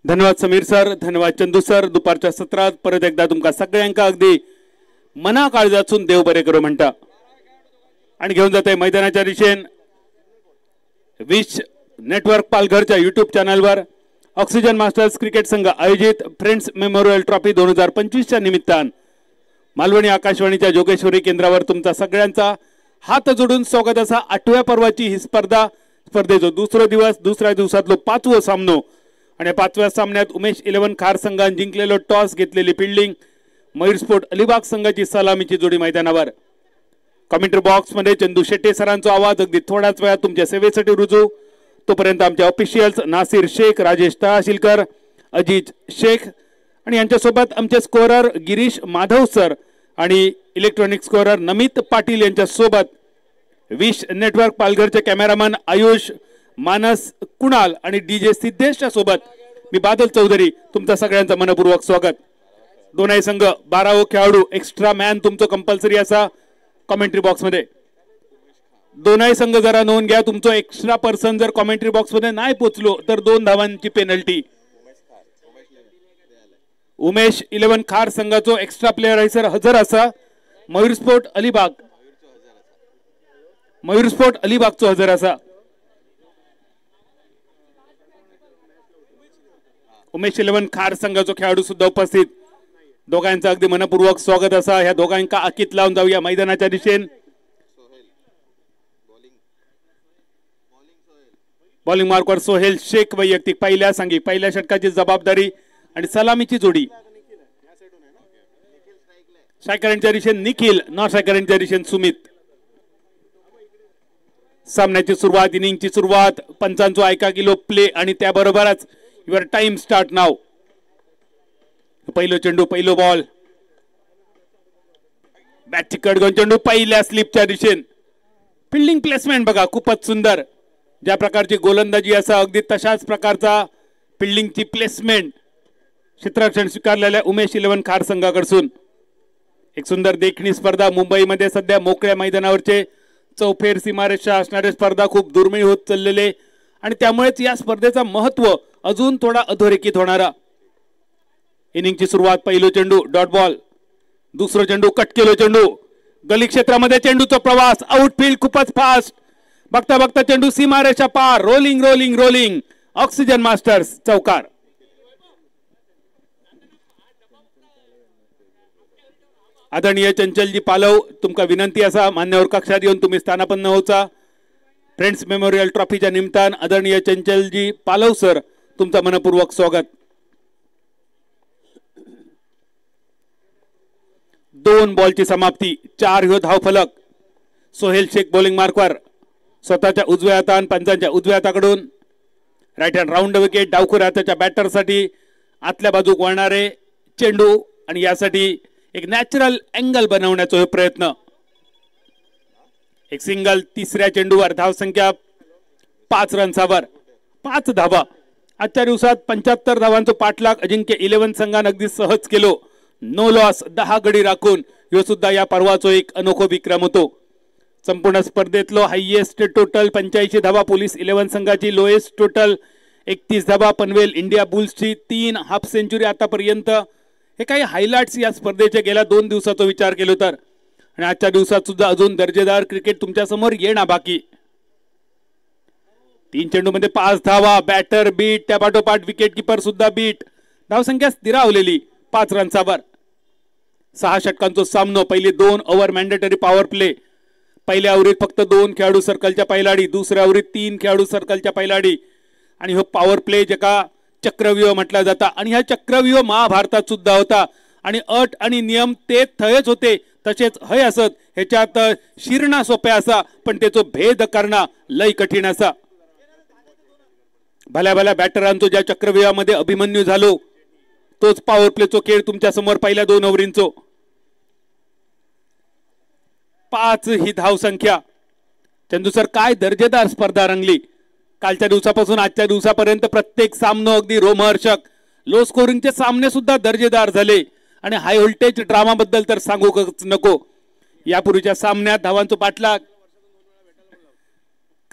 धन्यवाद समीर सर, धन्यवाद चंदू सर. दुपारच्या सत्रात परत एकदा तुमका सगळ्यांका अगदी मना काळजातून देव बरे करो म्हणता आणि घेऊन जाते मैदानाच्या दिशेन विश नेटवर्क पालघरच्या युट्यूब चॅनलवर ऑक्सिजन मास्टर्स क्रिकेट संघ आयोजित फ्रेंड्स मेमोरियल ट्रॉफी 2025 च्या निमित्तान मालवणी आकाशवाणीच्या जोगेश्वरी केंद्रावर तुमचा सगळ्यांचा हात जोडून स्वागत असा 8व्या पर्वाची ही स्पर्धेचो दुसरा दिवस, दुसऱ्या दिवसातलो 5वो सामनो आणि 5व्या सामन्यात उमेश 11 खार संघान जिंकलेलो टॉस घेतलेली फिल्डिंग मयूर स्पोर्ट अलिबाग संघाची सलामीची जोडी मैदानावर. कमेंट्री बॉक्स मध्ये चंदू शेट्टे सरांचा आवाज अगदी थोड्याच वेळात तुमच्या सेवेसाठी रुजू. तोपर्यंत आमचे ऑफिशियल्स नासिर शेख, राजेश तहसीलकर, अजीज शेख आणि यांच्यासोबत आमचे स्कोरर गिरीश माधव सर आणि इलेक्ट्रॉनिक स्कोरर नमित पाटील यांच्या सोबत विश नेटवर्क पालघरचे कॅमेरामन आयुष, मानस, कुणाल आणि डीजे सिद्धेशच्या सोबत मी बादल चौधरी तुमचा सगळ्यांचा मनपूर्वक स्वागत. दोनही संघ 12 खेळाडू एक्स्ट्रा मॅन तुमचं कंपल्सरी असा कमेंट्री बॉक्स मध्ये. दोनही संघ जरा नोंद घ्या, तुमचं एक्स्ट्रा पर्सन जर कमेंट्री बॉक्स मध्ये नाही पोहोचलो तर 2 धावांची पेनल्टी. उमेश 11 खार संघाचो एक्स्ट्रा प्लेयर आहे सर हजर असा. मयूर स्पोर्ट अलिबागचो हजर असा. उमेश 11 खार संघाचो खेळाडू सुद्धा उपस्थित. दोघांचं अगदी मनपूर्वक स्वागत असा. ह्या दोघांका आकीत लावून जाऊया मैदानाच्या दिशेन. बॉलिंग मार्कवर सोहेल शेख वैयक्तिक पहिल्या षटकाची जबाबदारी आणि सलामीची जोडी. स्ट्रायकरांच्या दिशेन निखिल, नॉन स्ट्रायकरांच्या दिशेन सुमित. सामन्याची सुरुवात, इनिंगची सुरुवात, पंचांचो ऐका किलो प्ले आणि त्याबरोबरच युअर टाइम स्टार्ट नाव. पहिलो चेंडू, पहिलो बॉल, बॅटची कट घेऊन चेंडू पहिल्या स्लिपच्या दिशेन. फिल्डिंग प्लेसमेंट बघा खूपच सुंदर. ज्या प्रकारची गोलंदाजी असा अगदी तशाच प्रकारचा फिल्डिंगची प्लेसमेंट क्षेत्ररक्षण स्वीकारलेल्या उमेश 11 खार संघाकडून. एक सुंदर देखणी स्पर्धा. मुंबईमध्ये सध्या मोकळ्या मैदानावरचे चौफेर सीमारेषा असणारे स्पर्धा खूप दुर्मिळ होत चाललेले आणि त्यामुळेच या स्पर्धेचा महत्व अजून थोडा अधोरेखित होणारा. इनिंगची सुरुवात, पहिलो चेंडू डॉट बॉल, दुसरा चेंडू कट केलो चेंडू, गली क्षेत्रामध्ये चेंडूचा प्रवास, आउटफील्ड खूपच फास्ट. बघता बघता चेंडू सीमारेषा पार, rolling rolling rolling. Oxygen masters चौकार. आदरणीय चंचलजी पालव, तुमका विनंती असा मान्यवर कक्षात येऊन तुम्ही स्थानापन्न होचा. फ्रेंड्स मेमोरियल ट्रॉफीच्या निमित्तान आदरणीय चंचलजी पालव सर तुमचा मनपूर्वक स्वागत. 2 बॉलची समाप्ती, 4 ह्यो धावफलक. सोहेल शेख बॉलिंग मार्कवर स्वतःच्या उजव्या हातान पंचांच्या उजव्या हाताकडून राईट हँड राऊंड विकेट. डावखुऱ्या हाताच्या बॅटरसाठी आतल्या बाजूक वळणारे चेंडू आणि यासाठी एक नॅचरल अँगल बनवण्याचा हे प्रयत्न. एक सिंगल, तिसऱ्या चेंडूवर धावसंख्या 5 रन्सावर 5 धावा. आजच्या दिवसात 75 धावांचा पाठलाग अजिंक्य 11 संघान अगदी सहज केलो. नो लॉस, 10 गडी राखून ह्यो सुद्धा या पर्वाचो एक अनोखो विक्रम होतो. संपूर्ण स्पर्धेतलो हायएस्ट टोटल 85 धावा पोलीस 11 संघाची, लोएस्ट टोटल 31 धावा पनवेल इंडिया बुल्सची, 3 हाफ सेंचुरी आतापर्यंत. हे काही हायलाइट्स या स्पर्धेचे गेल्या 2 दिवसाचा विचार केलो तर. आणि आजच्या दिवसात सुद्धा अजून दर्जेदार क्रिकेट तुमच्या समोर येणार बाकी. 3 चेंडूमध्ये 5 धावा, बॅटर बीट, त्या पाठोपाठ विकेट किपर सुद्धा बीट. धावसंख्या स्थिरावलेली 5 रन्सावर. 6 षटकांचा सामनो. पहिली 2 ओव्हर मॅन्डेटरी पॉवर प्ले. पहिल्या ओव्हरीत फक्त 2 खेळाडू सर्कलच्या पहिलाडी, दुसऱ्या ओव्हरीत 3 खेळाडू सर्कलच्या पहिलाडी आणि हो पॉवर प्ले ज्याका चक्रव्यूह म्हटला जाता. आणि हा चक्रव्यूह महाभारतात सुद्धा होता आणि अट आणि नियम ते थयच होते तसेच हय असत. ह्याच्यात शिरणा सोप्या असा पण त्याचो भेद करणं लय कठीण असा. भल्या भल्या बॅटरांचो ज्या चक्रव्यूहामध्ये अभिमन्यू झालो तोच पॉवर प्लेचो खेळ तुमच्या समोर पहिल्या 2 ओव्हरींचो. 5 ही धाव संख्या. चंदू सर, काय दर्जेदार स्पर्धा रंगली. कालच्या दिवसापासून आजच्या दिवसापर्यंत प्रत्येक सामना अगदी रोमहर्षक. लो स्कोरिंगचे सामने सुद्धा दर्जेदार झाले आणि हाय व्होल्टेज ड्रामा बद्दल तर सांगूच नको. यापूर्वीच्या सामन्यात धावांचा पाठलाग.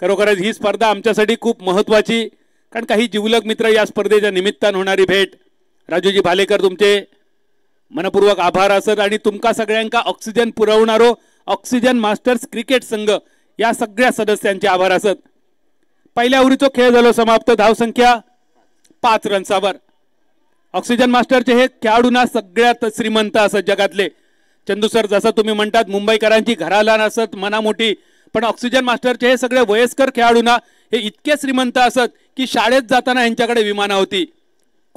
खरोखरच ही स्पर्धा आमच्यासाठी खूप महत्वाची. कारण काही जिवलग मित्र या स्पर्धेच्या निमित्तानं होणारी भेट. राजूजी भालेकर तुमचे मनपूर्वक आभार असत आणि तुमका सगळ्यांका ऑक्सिजन पुरवणारो ऑक्सिजन मास्टर्स क्रिकेट संघ या सगळ्या सदस्यांचे आभार असत. पहिल्या ओव्हरीचो खेळ झालो समाप्त. धावसंख्या 5 रन्सावर. ऑक्सिजन मास्टरचे हे खेळाडूंना सगळ्यात श्रीमंत असत जगातले. चंदू सर जसं तुम्ही म्हणतात मुंबईकरांची घराला नसत मना मोठी, पण ऑक्सिजन मास्टरचे हे सगळे वयस्कर खेळाडूंना हे इतके श्रीमंत असत की शाळेत जाताना यांच्याकडे विमानं होती,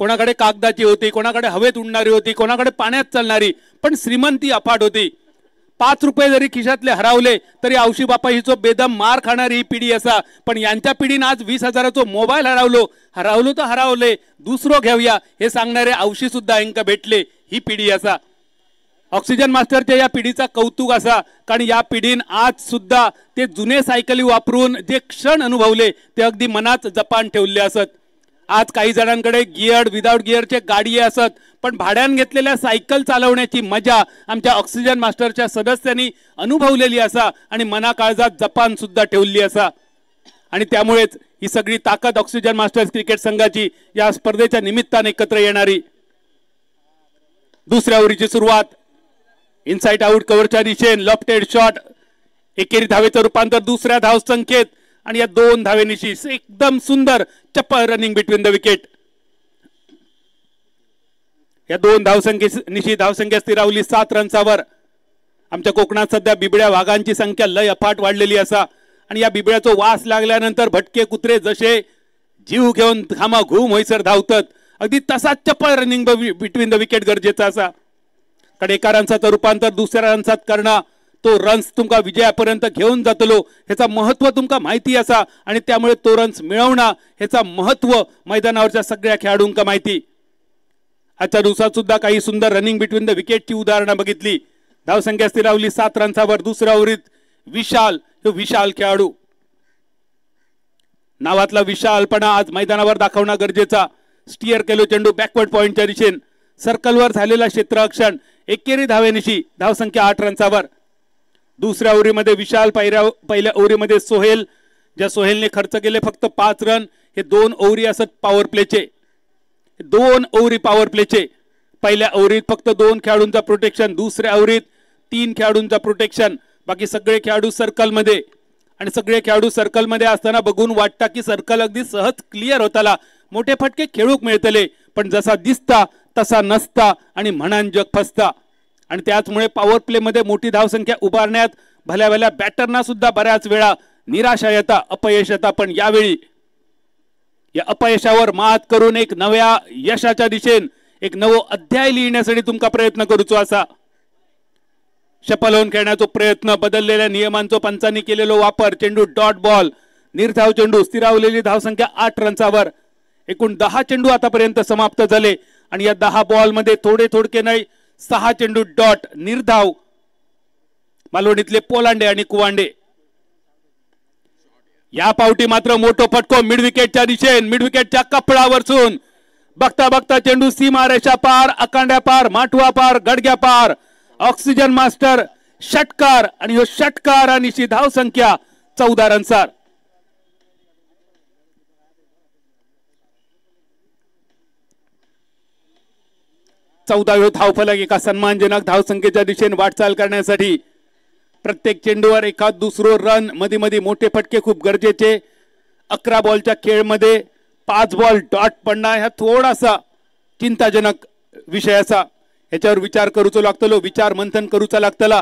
कोणाकडे कागदाची होती, कोणाकडे हवेत उडणारी होती, कोणाकडे पाण्यात चालणारी, पण श्रीमंती अफाट होती. 5 रुपये जरी खिशातले हरवले तरी औशी बापा हिचो बेदम मार खाणारी ही पिढी असा. पण यांच्या पिढीनं आज 20,000चो मोबाईल हरवलो तर हरवले, दुसरो घेऊया हे सांगणारे औशी सुद्धा यांका भेटले. ही पिढी असा. ऑक्सिजन मास्टरच्या या पिढीचा कौतुक असा, कारण या पिढीन आज सुद्धा ते जुने सायकली वापरून जे क्षण अनुभवले ते अगदी मनात जपान ठेवले असत. आज काही जणांकडे गिअर्ड विदाउट गिअरचे गाडी असत, पण भाड्यान घेतलेल्या सायकल चालवण्याची मजा आमच्या ऑक्सिजन मास्टरच्या सदस्यांनी अनुभवलेली असा आणि मना काळजात जपान सुद्धा ठेवली असा. आणि त्यामुळेच ही सगळी ताकद ऑक्सिजन मास्टर्स क्रिकेट संघाची या स्पर्धेच्या निमित्ताने एकत्र येणारी. दुसऱ्या ओव्हरीची सुरुवात. इनसाइड आउट कव्हरच्या दिशेन लॉफ्टेड शॉट, एकेरी धावेचं रूपांतर दुसऱ्या धाव संख्येत आणि या 2 धावेनिशी एकदम सुंदर चप्पल रनिंग बिटवीन द विकेट. या 2 धावसंख्येनिशी धावसंख्या स्थिरावली 7 रन्सावर. आमच्या कोकणात सध्या बिबड्या वाघांची संख्या लय अफाट वाढलेली असा आणि या बिबड्याचा वास लागल्यानंतर भटके कुत्रे जसे जीव घेऊन घामा घूम होईसर धावतात, अगदी तसाच चप्पल रनिंग बिटवीन द विकेट गरजेचा असा. कारण एका रन्साचं रूपांतर दुसऱ्या रन्सात करणं, तो रन्स तुमका विजयापर्यंत घेऊन जातलो ह्याचा महत्व तुमका माहिती असा आणि त्यामुळे तो रन्स मिळवणं ह्याचा महत्व मैदानावरच्या सगळ्या खेळाडूंका माहिती. आजच्या दिवसात सुद्धा काही सुंदर रनिंग बिटवीन द विकेटची उदाहरणं बघितली. धावसंख्या स्थिरावली 7 रन्सावर. दुसऱ्या ओव्हरीत विशाल खेळाडू, नावातला विशालपणा आज मैदानावर दाखवणं गरजेचा. स्टिअर केलो चेंडू बॅकवर्ड पॉइंटच्या दिशेन, सर्कलवर झालेला क्षेत्ररक्षण, एकेरी धावेनिशी धावसंख्या 8 रन्सावर. दुसऱ्या ओव्हरीमध्ये विशाल, पहिल्या ओव्हरीमध्ये सोहेल, ज्या सोहेलने खर्च केले फक्त 5 रन. हे 2 ओव्हरी असत पॉवर प्लेचे, 2 ओव्हरी पॉवर प्लेचे. पहिल्या ओव्हरीत फक्त 2 खेळाडूंचा प्रोटेक्शन, दुसऱ्या ओव्हरीत 3 खेळाडूंचा प्रोटेक्शन, बाकी सगळे खेळाडू सर्कलमध्ये. आणि सगळे खेळाडू सर्कलमध्ये असताना बघून वाटतं की सर्कल अगदी सहज क्लिअर होताला, मोठे फटके खेळूक मिळतले, पण जसा दिसता तसा नसता आणि म्हणान जग फसता. आणि त्याचमुळे पॉवर प्ले मध्ये मोठी धावसंख्या उभारण्यात भल्या बॅटरना सुद्धा बऱ्याच वेळा निराशा येता, अपयश येता. पण यावेळी या अपयशावर मात करून एक नव्या यशाच्या दिशेन एक नवो अध्याय लिहिण्यासाठी तुमका प्रयत्न करूचो असा. शफल होऊन खेळण्याचा प्रयत्न, बदललेल्या नियमांचा पंचांनी केलेलो वापर, चेंडू डॉट बॉल, निर्धाव चेंडू, स्थिरावलेली धावसंख्या 8 रन्सावर. एकूण 10 चेंडू आतापर्यंत समाप्त झाले आणि या 10 बॉल मध्ये थोडके नाही 6 चेंडू डॉट, निर्धाव. मालवणीतले पोलांडे आणि कुवांडे. या पावटी मात्र मोठो फटको मिड विकेटच्या दिशेन, मिड विकेटच्या कपडावरसून बघता चेंडू सीमा रेषा पार, अकांड्या पार, माठवा पार, गडग्या पार. ऑक्सिजन मास्टर षटकार आणि ह्यो षटकार आणि धावसंख्या 14 रन्सार. चौदाव्या धावफलक एका सन्मानजनक धावसंख्येच्या दिशेने वाटचाल करण्यासाठी प्रत्येक चेंडूवर एखाद दुसरो रन, मध्ये मोठे फटके खूप गरजेचे. 11 बॉलच्या खेळमध्ये 5 बॉल डॉट पडणं हा थोडासा चिंताजनक विषय असा. याच्यावर विचार करूचो लागतलो, विचार मंथन करूचा लागतला.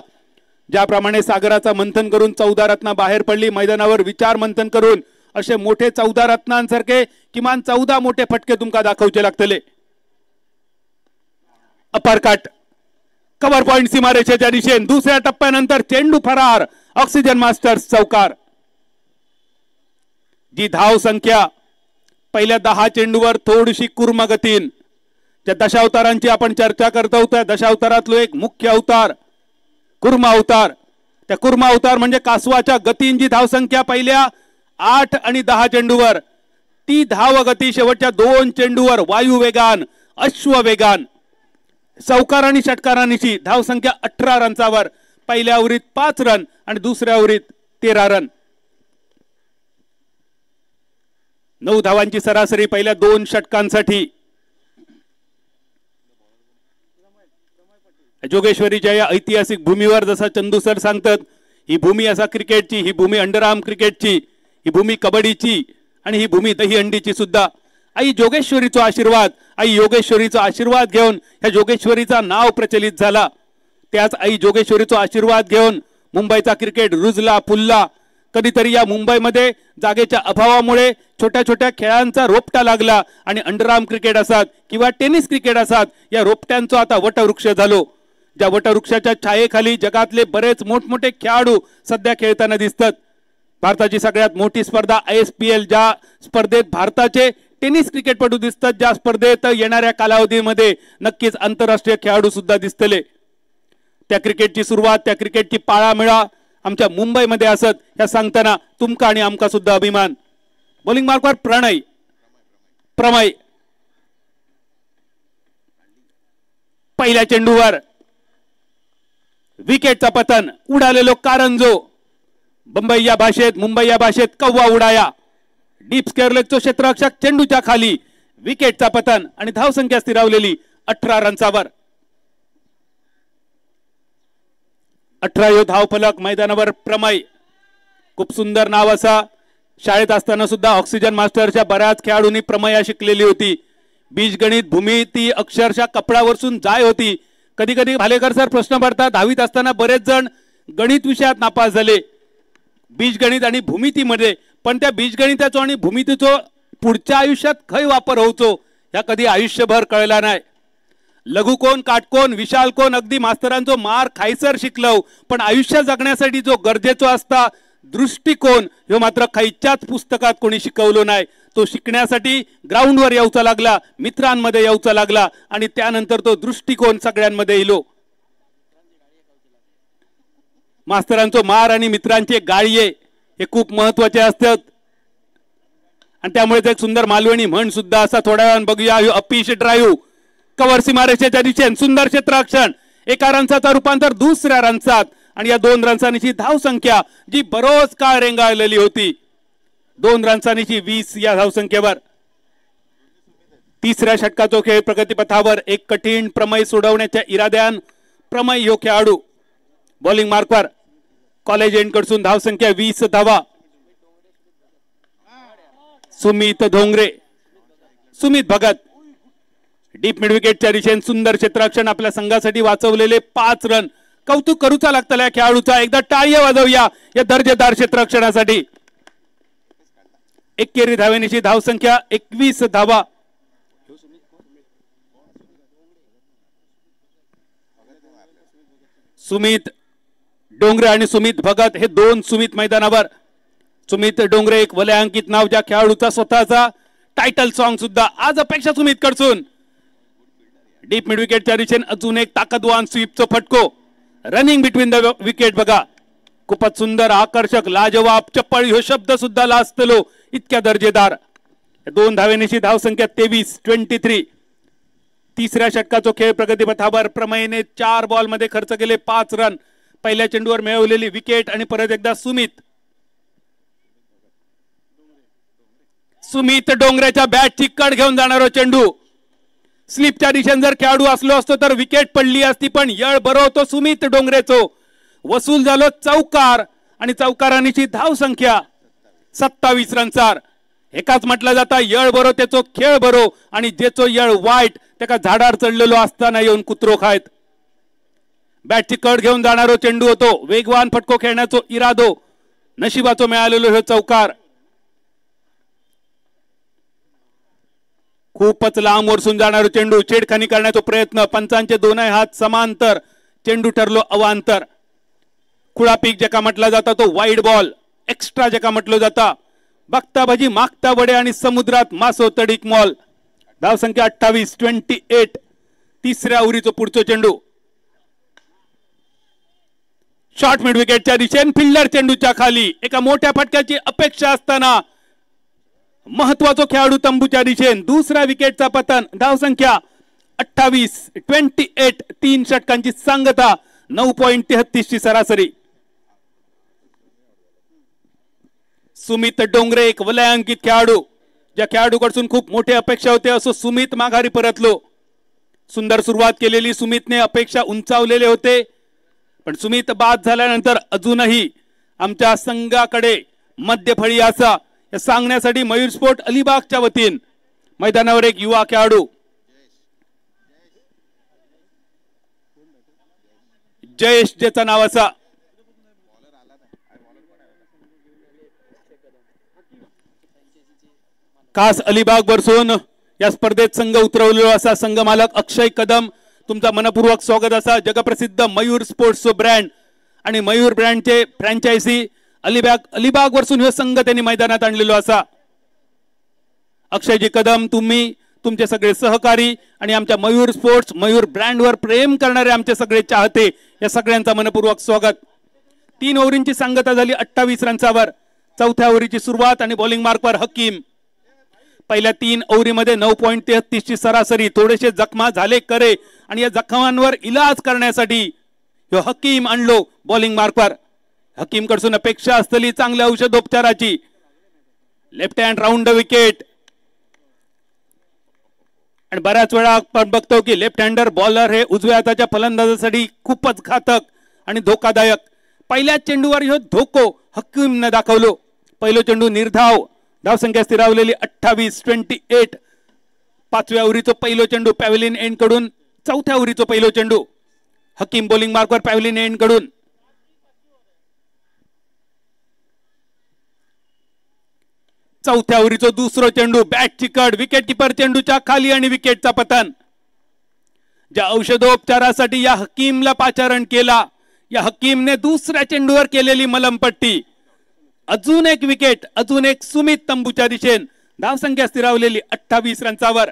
ज्याप्रमाणे सागराचा मंथन करून 14 रत्न बाहेर पडली, मैदानावर विचार मंथन करून असे मोठे 14 रत्नांसारखे किमान 14 मोठे फटके तुमका दाखवचे लागतले. अपरकट, कव्हर पॉइंट सीमारेषेच्या दिशेने. दुसऱ्या टप्प्यानंतर चेंडू फरार, ऑक्सिजन मास्टर्स चौकार. जी धाव संख्या पहिल्या 10 चेंडूवर थोडीशी कुर्म गतीन, ज्या दशावतारांची आपण चर्चा करत आहोत त्या दशावतारातलो एक मुख्य अवतार कुर्म अवतार. त्या कुर्म अवतार म्हणजे कासवाच्या गतीन जी धावसंख्या पहिल्या 8 आणि 10 चेंडूवर, ती धाव गती शेवटच्या 2 चेंडूवर वायू वेगान, अश्व वेगान. चौकार आणि षटकारांची धावसंख्या 18 रन्सावर. पहिल्या ओव्हरीत 5 रन आणि दुसऱ्या ओव्हरीत 13 रन. 9 धावांची सरासरी पहिल्या 2 षटकांसाठी. जोगेश्वरीच्या या ऐतिहासिक भूमीवर जसा चंदू सर सांगतात, ही भूमी असा क्रिकेटची, ही भूमी अंडरआर्म क्रिकेटची, ही भूमी कबड्डीची आणि ही भूमी दहीहंडीची सुद्धा. आई जोगेश्वरीचा आशीर्वाद, आई योगेश्वरीचा आशीर्वाद घेऊन ह्या जोगेश्वरीचा नाव प्रचलित झाला. त्याच आई जोगेश्वरीचा आशीर्वाद घेऊन मुंबईचा क्रिकेट रुजला फुलला. कधीतरी या मुंबईमध्ये जागेच्या अभावामुळे छोट्या छोट्या खेळांचा रोपटा लागला आणि अंडरआर्म क्रिकेट असतात किंवा टेनिस क्रिकेट असतात, या रोपट्यांचा आता वटवृक्ष झालो. ज्या वटवृक्षाच्या छायेखाली जगातले बरेच मोठमोठे खेळाडू सध्या खेळताना दिसतात. भारताची सगळ्यात मोठी स्पर्धा ISPL, ज्या स्पर्धेत भारताचे टेनिस क्रिकेटपटू दिसतात, ज्या स्पर्धेत येणाऱ्या कालावधीमध्ये नक्कीच आंतरराष्ट्रीय खेळाडू सुद्धा दिसतले. त्या क्रिकेटची सुरुवात, त्या क्रिकेटची पाळामेळा आमच्या मुंबईमध्ये असत, ह्या सांगताना तुमका आणि आमका सुद्धा अभिमान. बॉलिंग मार्कवर प्रमय पहिल्या चेंडूवर विकेटचा पतन. उडालेलो कारंजो, मुंबई या भाषेत कव्वा उडाया. डीप स्क्वेअर लेगचो क्षेत्ररक्षक चेंडूच्या खाली, विकेटचा पतन आणि धावसंख्या स्थिरावलेली 18 रन्सावर. 18 धावफलक मैदानावर प्रमय. खूप सुंदर नाव असा. शाळेत असताना सुद्धा ऑक्सिजन मास्टरच्या बऱ्याच खेळाडूंनी प्रमया शिकलेली होती. बीजगणित भूमिती अक्षरशः कपडावरसून जाय होती. कधी कधी भालेकर सर प्रश्न पडतात, 10वीत असताना बरेच जण गणित विषयात नापास झाले बीजगणित आणि भूमितीमध्ये, पण त्या बीजगणिताचो आणि भूमितीचो पुढच्या आयुष्यात खय वापर होवचो ह्या कधी आयुष्यभर कळला नाही. लघुकोन, काटकोन, विशाल कोन अगदी मास्तरांचो मार खायसर शिकलो, पण आयुष्य जगण्यासाठी जो गरजेचो असता दृष्टिकोन ह्यो मात्र खयच्याच पुस्तकात कोणी शिकवलो नाही. तो शिकण्यासाठी ग्राउंडवर यायचा लागला, मित्रांमध्ये यायचा लागला आणि त्यानंतर तो दृष्टिकोन सगळ्यांमध्ये येलो. मास्तरांचो मार आणि मित्रांचे गाळये हे खूप महत्वाचे असतात आणि त्यामुळे एक सुंदर मालवणी म्हण सुद्धा असा. थोड्या वेळानं बघूया. अपीश ड्राईव्ह कव्हर सीमारेषेच्या दिशेने सुंदर क्षेत्ररक्षण, एका रनचा रूपांतर दुसऱ्या रनसात आणि या 2 रनसांची धावसंख्या जी बरोच काळ रेंगाळलेली होती. 2 रनसांची 20 या धावसंख्येवर. तिसऱ्या षटकाचो खेळ प्रगतीपथावर. एक कठीण प्रमेय सोडवण्याच्या इराद्यान प्रमेय ह्यो खेळाडू. बॉलिंग मार्कवर कॉलेज एंड कडसून धावसंख्या 20 धावा. सुमित धोंगरे, सुमित भगत डीप मिड विकेटच्या दिशेने सुंदर क्षेत्ररक्षण, आपल्या संघासाठी वाचवलेले 5 रन. कौतुक करूचा लागतला या खेळाडूचा. एकदा टाळी वाजवूया या दर्जेदार क्षेत्ररक्षणासाठी. एकेरी धावेनीची धावसंख्या 21 धावा. सुमित डोंगरे आणि सुमित भगत हे 2 सुमित मैदानावर. सुमित डोंगरे एक वलयांकित नाव, ज्या खेळाडूचा स्वतःचा टायटल सॉन्ग सुद्धा आज अपेक्षा सुमित कडसून. डीप मिड विकेटच्या दिशेने अजून एक ताकदवान स्वीपचा फटको. रनिंग बिटवीन द विकेट बघा, खूपच सुंदर, आकर्षक, लाजवाब, चप्पळ ह्यो शब्द सुद्धा लाजतलो इतक्या दर्जेदार. 2 धावेनीची धावसंख्या 23. तिसऱ्या षटकाचो खेळ प्रगतीपथावर. प्रमेयने 4 बॉलमध्ये खर्च केले 5 रन. पहिल्या चेंडूवर मिळवलेली विकेट आणि परत एकदा सुमित डोंगरेच्या बॅटची कड घेऊन जाणारा चेंडू. स्लिपच्या दिशेने जर खेळाडू असलो असतो तर विकेट पडली असती, पण यळ बरो तो सुमित डोंगरेचो. वसूल झालो चौकार आणि चौकारांची धावसंख्या 27 रनसार. एकाच म्हटलं जाता यळ बरो त्याचो खेळ बरो आणि जेचो यळ वाईट त्याका झाडार चढलेलो असताना येऊन कुत्रो खायत. बॅटची कड घेऊन जाणारो चेंडू होतो. वेगवान फटको खेळण्याचो इरादो, नशिबाचो मिळालेलो हे चौकार. खूपच लांब वरसून जाणारो चेंडू. छेडखानी करण्याचा प्रयत्न. पंचांचे 2 हात समांतर. चेंडू ठरलो अवांतर. खुळा पीक ज्याका म्हटला जाता तो वाईड बॉल. एक्स्ट्रा ज्याका म्हटलं जाता. बघता भाजी मागता वडे आणि समुद्रात मासो तडीक मॉल. धावसंख्या 28. तिसऱ्या उरीचो पुढचो चेंडू. शॉर्ट मिड विकेटच्या दिशेने फिल्डर चेंडूच्या खाली. एका मोठ्या फटक्याची अपेक्षा असताना महत्वाचा खेळाडू तंबूच्या दिशेने. दुसरा विकेटचा पतन. धावसंख्या 28. 3 षटकांची सांगता. 9.33 ची सरासरी. सुमित डोंगरे एक वलयांकित खेळाडू. ज्या खेळाडूकडून खूप मोठी अपेक्षा होते असो सुमित माघारी परतलो. सुंदर सुरुवात केलेली सुमितने अपेक्षा उंचावलेले होते, पण सुमित बाद झाल्यानंतर अजूनही आमच्या संघाकडे मध्यफळी असा हे सांगण्यासाठी मयूर स्पोर्ट अलिबागच्या वतीन मैदानावर एक युवा खेळाडू जयेश ज्याचं नाव असा खास अलिबाग वरसून या स्पर्धेत संघ उतरवलेला असा संघ मालक अक्षय कदम तुमचा मनपूर्वक स्वागत असा. जगप्रसिद्ध मयूर स्पोर्ट्स ब्रँड आणि मयूर ब्रँडचे फ्रँचायझी अलिबाग वरसून हे संघ त्यांनी मैदानात आणलेलो असा. अक्षयजी कदम तुम्ही तुमचे सगळे सहकारी आणि आमच्या मयूर स्पोर्ट्स मयूर ब्रँडवर प्रेम करणारे आमचे सगळे चाहते या सगळ्यांचा मनपूर्वक स्वागत. 3 ओव्हरींची सांगता झाली 28 रन्सावर. चौथ्या ओव्हरीची सुरुवात आणि बॉलिंग मार्कवर हकीम. पहिल्या 3 ओव्हरीमध्ये 9.33 ची सरासरी. थोडेसे जखमा झाले करे आणि या जखमांवर इलाज करण्यासाठी हकीम आणलो बॉलिंग मार्कवर. हकीम कडून अपेक्षा असलेली चांगल्या औषधोपचाराची. लेफ्ट हँड राऊंड विकेट आणि बऱ्याच वेळा आपण बघतो की लेफ्ट हँडर बॉलर हे उजव्या हाताच्या फलंदाजासाठी खूपच घातक आणि धोकादायक. पहिल्या चेंडूवर ह्यो धोको हकीमने दाखवलो. पहिलो चेंडू निर्धाव. धावसंख्या स्थिरावलेली 28-28. 5व्या ओव्हरीचा पहिलो चेंडू पॅव्हलियन एंड कडून. 4थ्या ओव्हरीचा पहिलो चेंडू हकीम बॉलिंग मार्कवर पॅव्हलियन एंड कडून. चौथ्या ओव्हरीचा दुसरा चेंडू बॅट चिकट. विकेट किपर चेंडूच्या खाली आणि विकेटचा पतन. ज्या औषधोपचारासाठी या हकीमला पाचारण केला या हकीमने दुसऱ्या चेंडूवर केलेली मलमपट्टी. अजून एक विकेट. अजून एक सुमित तंबूच्या दिशेन. धावसंख्या स्थिरावलेली 28 रन्सावर.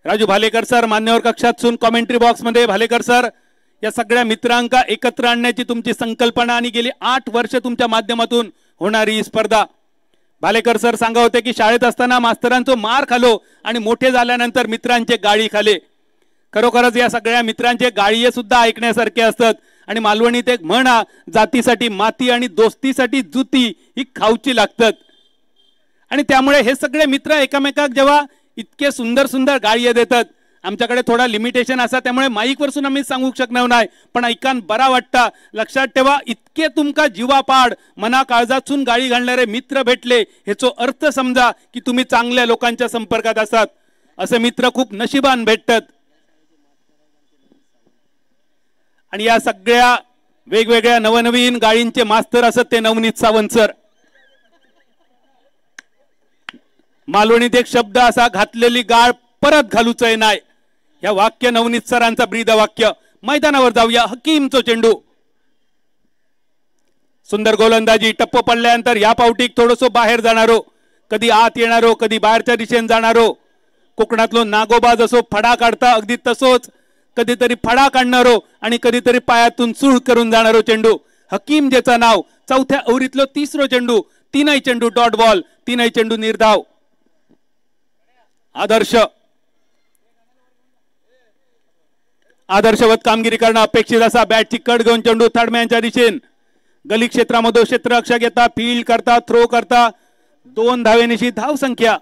राजू भालेकर सर मान्यवर कक्षात सून कॉमेंट्री बॉक्स मध्ये. भालेकर सर या सगळ्या मित्रांका एकत्र आणण्याची तुमची संकल्पना आणि गेली 8 वर्ष तुमच्या माध्यमातून होणारी स्पर्धा. भालेकर सर सांगा होते की शाळेत असताना मास्तरांचो मार खालो आणि मोठे झाल्यानंतर मित्रांचे गाळी खाले. खरोखरच या सगळ्या मित्रांचे गाळीये सुद्धा ऐकण्यासारखे असतात. आणि मालवणीत एक म्हण जातीसाठी माती आणि दोस्तीसाठी जुती ही खाऊची लागतात. आणि त्यामुळे हे सगळे मित्र एकमेकाक जेव्हा इतके सुंदर सुंदर गाळी देतात. आमच्याकडे थोडा लिमिटेशन असा त्यामुळे माईक वरसून आम्ही सांगू शकणार नाही, पण ऐकान बरा वाटता. लक्षात ठेवा इतके तुमका जीवापाड मना काळजातून गाळी घालणारे मित्र भेटले ह्याचो अर्थ समजा की तुम्ही चांगल्या लोकांच्या संपर्कात असतात. असे मित्र खूप नशिबान भेटतात. आणि या सगळ्या वेगवेगळ्या नवनवीन गाळींचे मास्तर असत ते नवनीत सावंत सर. मालवणीत एक शब्द असा घातलेली गाळ परत घालूचय नाही. या वाक्य नवनीत सरांचा ब्रीद वाक्य. मैदानावर जाऊया. हकीमचो चेंडू. सुंदर गोलंदाजी. टप्प पडल्यानंतर या पावटीक थोडंसं बाहेर जाणारो, कधी आत येणारो, कधी बाहेरच्या दिशेने जाणारो. कोकणातलो नागोबाज असो फडा काढता अगदी तसोच कधीतरी फडा काढणारो आणि कधीतरी पायातून सूळ करून जाणारो चेंडू. हकीम ज्याचं नाव. चौथ्या ओव्हरीतलो तिसरो चेंडू. 3ही चेंडू डॉट बॉल. 3ही चेंडू निर्धाव. आदर्शवत कामगिरी करणं अपेक्षित असा. बॅटची कट घेऊन चेंडू थर्डमॅनच्या दिशेन गली क्षेत्रामध्ये क्षेत्ररक्षक येतात. फील्ड करता, थ्रो करता. 2 धावेनिशी धावसंख्या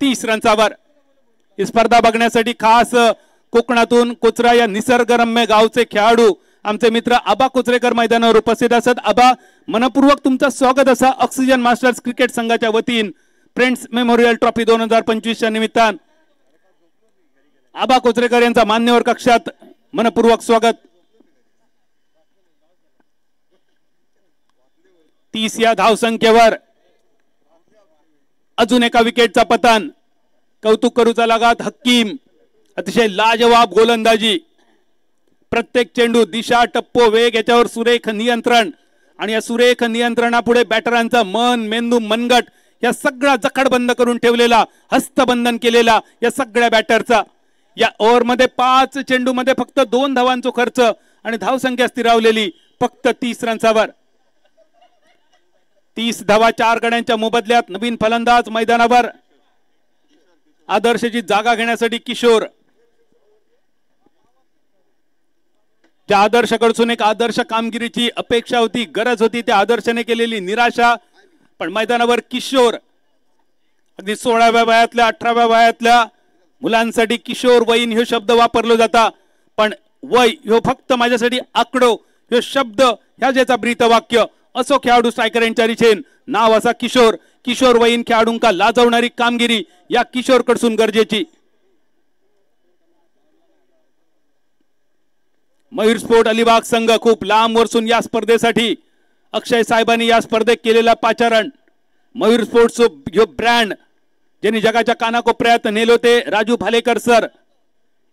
30 रन्सावर. ही स्पर्धा बघण्यासाठी खास कोकणातून कोचरा या निसर्गरम्य गावचे खेळाडू आमचे मित्र आबा कोचरेकर मैदानावर उपस्थित असत. आबा मनपूर्वक तुमचं स्वागत असा. ऑक्सिजन मास्टर्स क्रिकेट संघाच्या वतीन फ्रेंड्स मेमोरियल ट्रॉफी 2025 च्या निमित्तान आबा कोचरेकर यांचा मान्यवर कक्षात मनपूर्वक स्वागत. 30 या धावसंख्येवर अजून एका विकेटचा पतन. कौतुक करूचा लागात हकीम. अतिशय लाजवाब गोलंदाजी. प्रत्येक चेंडू दिशा टप्पो वेग याच्यावर सुरेख नियंत्रण. आणि या सुरेख नियंत्रणापुढे बॅटरांचा मन मेंदू मनगट या सगळा जखडबंद करून ठेवलेला, हस्तबंधन केलेला या सगळ्या बॅटरचा. या ओव्हर मध्ये 5 चेंडू मध्ये फक्त 2 धावांचा खर्च आणि धावसंख्या स्थिरावलेली फक्त 30 रन्सावर. 30 धावा 4 गड्यांच्या मोबदल्यात. नवीन फलंदाज मैदानावर. आदर्शची जागा घेण्यासाठी किशोर. ज्या आदर्शकडून एक आदर्श कामगिरीची अपेक्षा होती, गरज होती, त्या आदर्शने केलेली निराशा. पण मैदानावर किशोर अगदी 16व्या वयातल्या 18व्या वयातल्या मुलांसाठी किशोर वयीन हे शब्द वापरलो जाता, पण वय ह्यो फक्त माझ्यासाठी आकडो ह्यो शब्द ह्या ज्याचा ब्रीतवाक्य असो खेळाडू स्ट्रायकर यांच्या रिचेन नाव असा किशोर किशोर वयीन खेळाडूंका लाजवणारी कामगिरी या किशोर कडसून गरजेची। मयूर स्पोर्ट अलिबाग संघ खूप लांब वरसून या स्पर्धेसाठी अक्षय साहेबांनी या स्पर्धेत केलेला पाचारण मयूर स्पोर्ट्स ह्यो ब्रँड ज्यांनी जगाच्या कानाकोपऱ्यात नेलो ते राजू भालेकर सर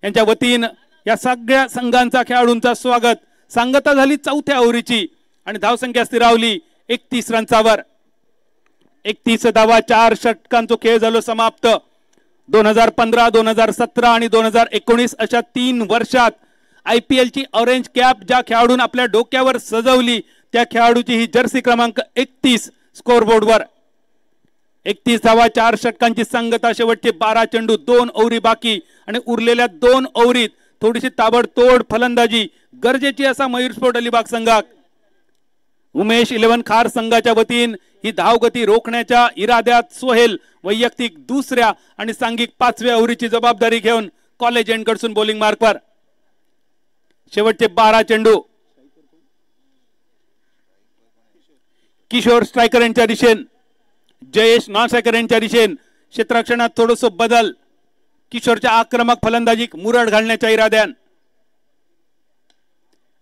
यांच्या वतीन या सगळ्या संघांचा खेळाडूंचा स्वागत। सांगता झाली चौथ्या ओव्हरीची आणि धावसंख्या स्थिरावली 31 रन्सावर। 31 धावा 4 षटकांचो खेळ झालो समाप्त। 2015 2017 आणि 2019 अशा 3 वर्षात IPL ची ऑरेंज कॅप ज्या खेळाडून आपल्या डोक्यावर सजवली त्या खेळाडूची ही जर्सी क्रमांक 31 स्कोरबोर्डवर। 31 धावा 4 षटकांची सांगता, शेवटचे 12 चेंडू 2 ओव्हरी बाकी आणि उरलेल्या 2 ओव्हरीत थोडीशी ताबडतोड फलंदाजी गरजेची असा मयूर स्पोर्ट अलिबाग संघाक। उमेश 11 खार संघाच्या वतीन ही धावगती रोखण्याच्या इराद्यात सोहेल वैयक्तिक दुसऱ्या आणि सांघिक 5व्या ओव्हरीची जबाबदारी घेऊन कॉलेज एंड कडसून बॉलिंग मार्कवर। शेवटचे 12 चेंडू किशोर स्ट्रायकर यांच्या दिशेन, जयेश नॉन स्ट्रायकर यांच्या दिशेन क्षेत्ररक्षणात थोडस बदल, किशोरच्या आक्रमक फलंदाजीक मुरड घालण्याच्या इराद्यान।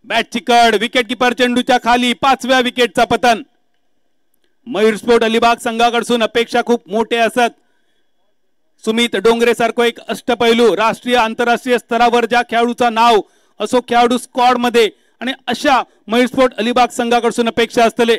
बॅट चिकड, विकेट किपर चेंडूच्या खाली 5व्या विकेटचा पतन। मयूर स्पोर्ट अलिबाग संघाकडून अपेक्षा खूप मोठे असत। सुमित डोंगरे सारखो एक अष्टपैलू राष्ट्रीय आंतरराष्ट्रीय स्तरावर ज्या खेळाडूचा नाव असो खेळाडू स्क्वॉड मध्ये आणि अशा मयूर स्पोर्ट अलिबाग संघाकडून अपेक्षा असतले।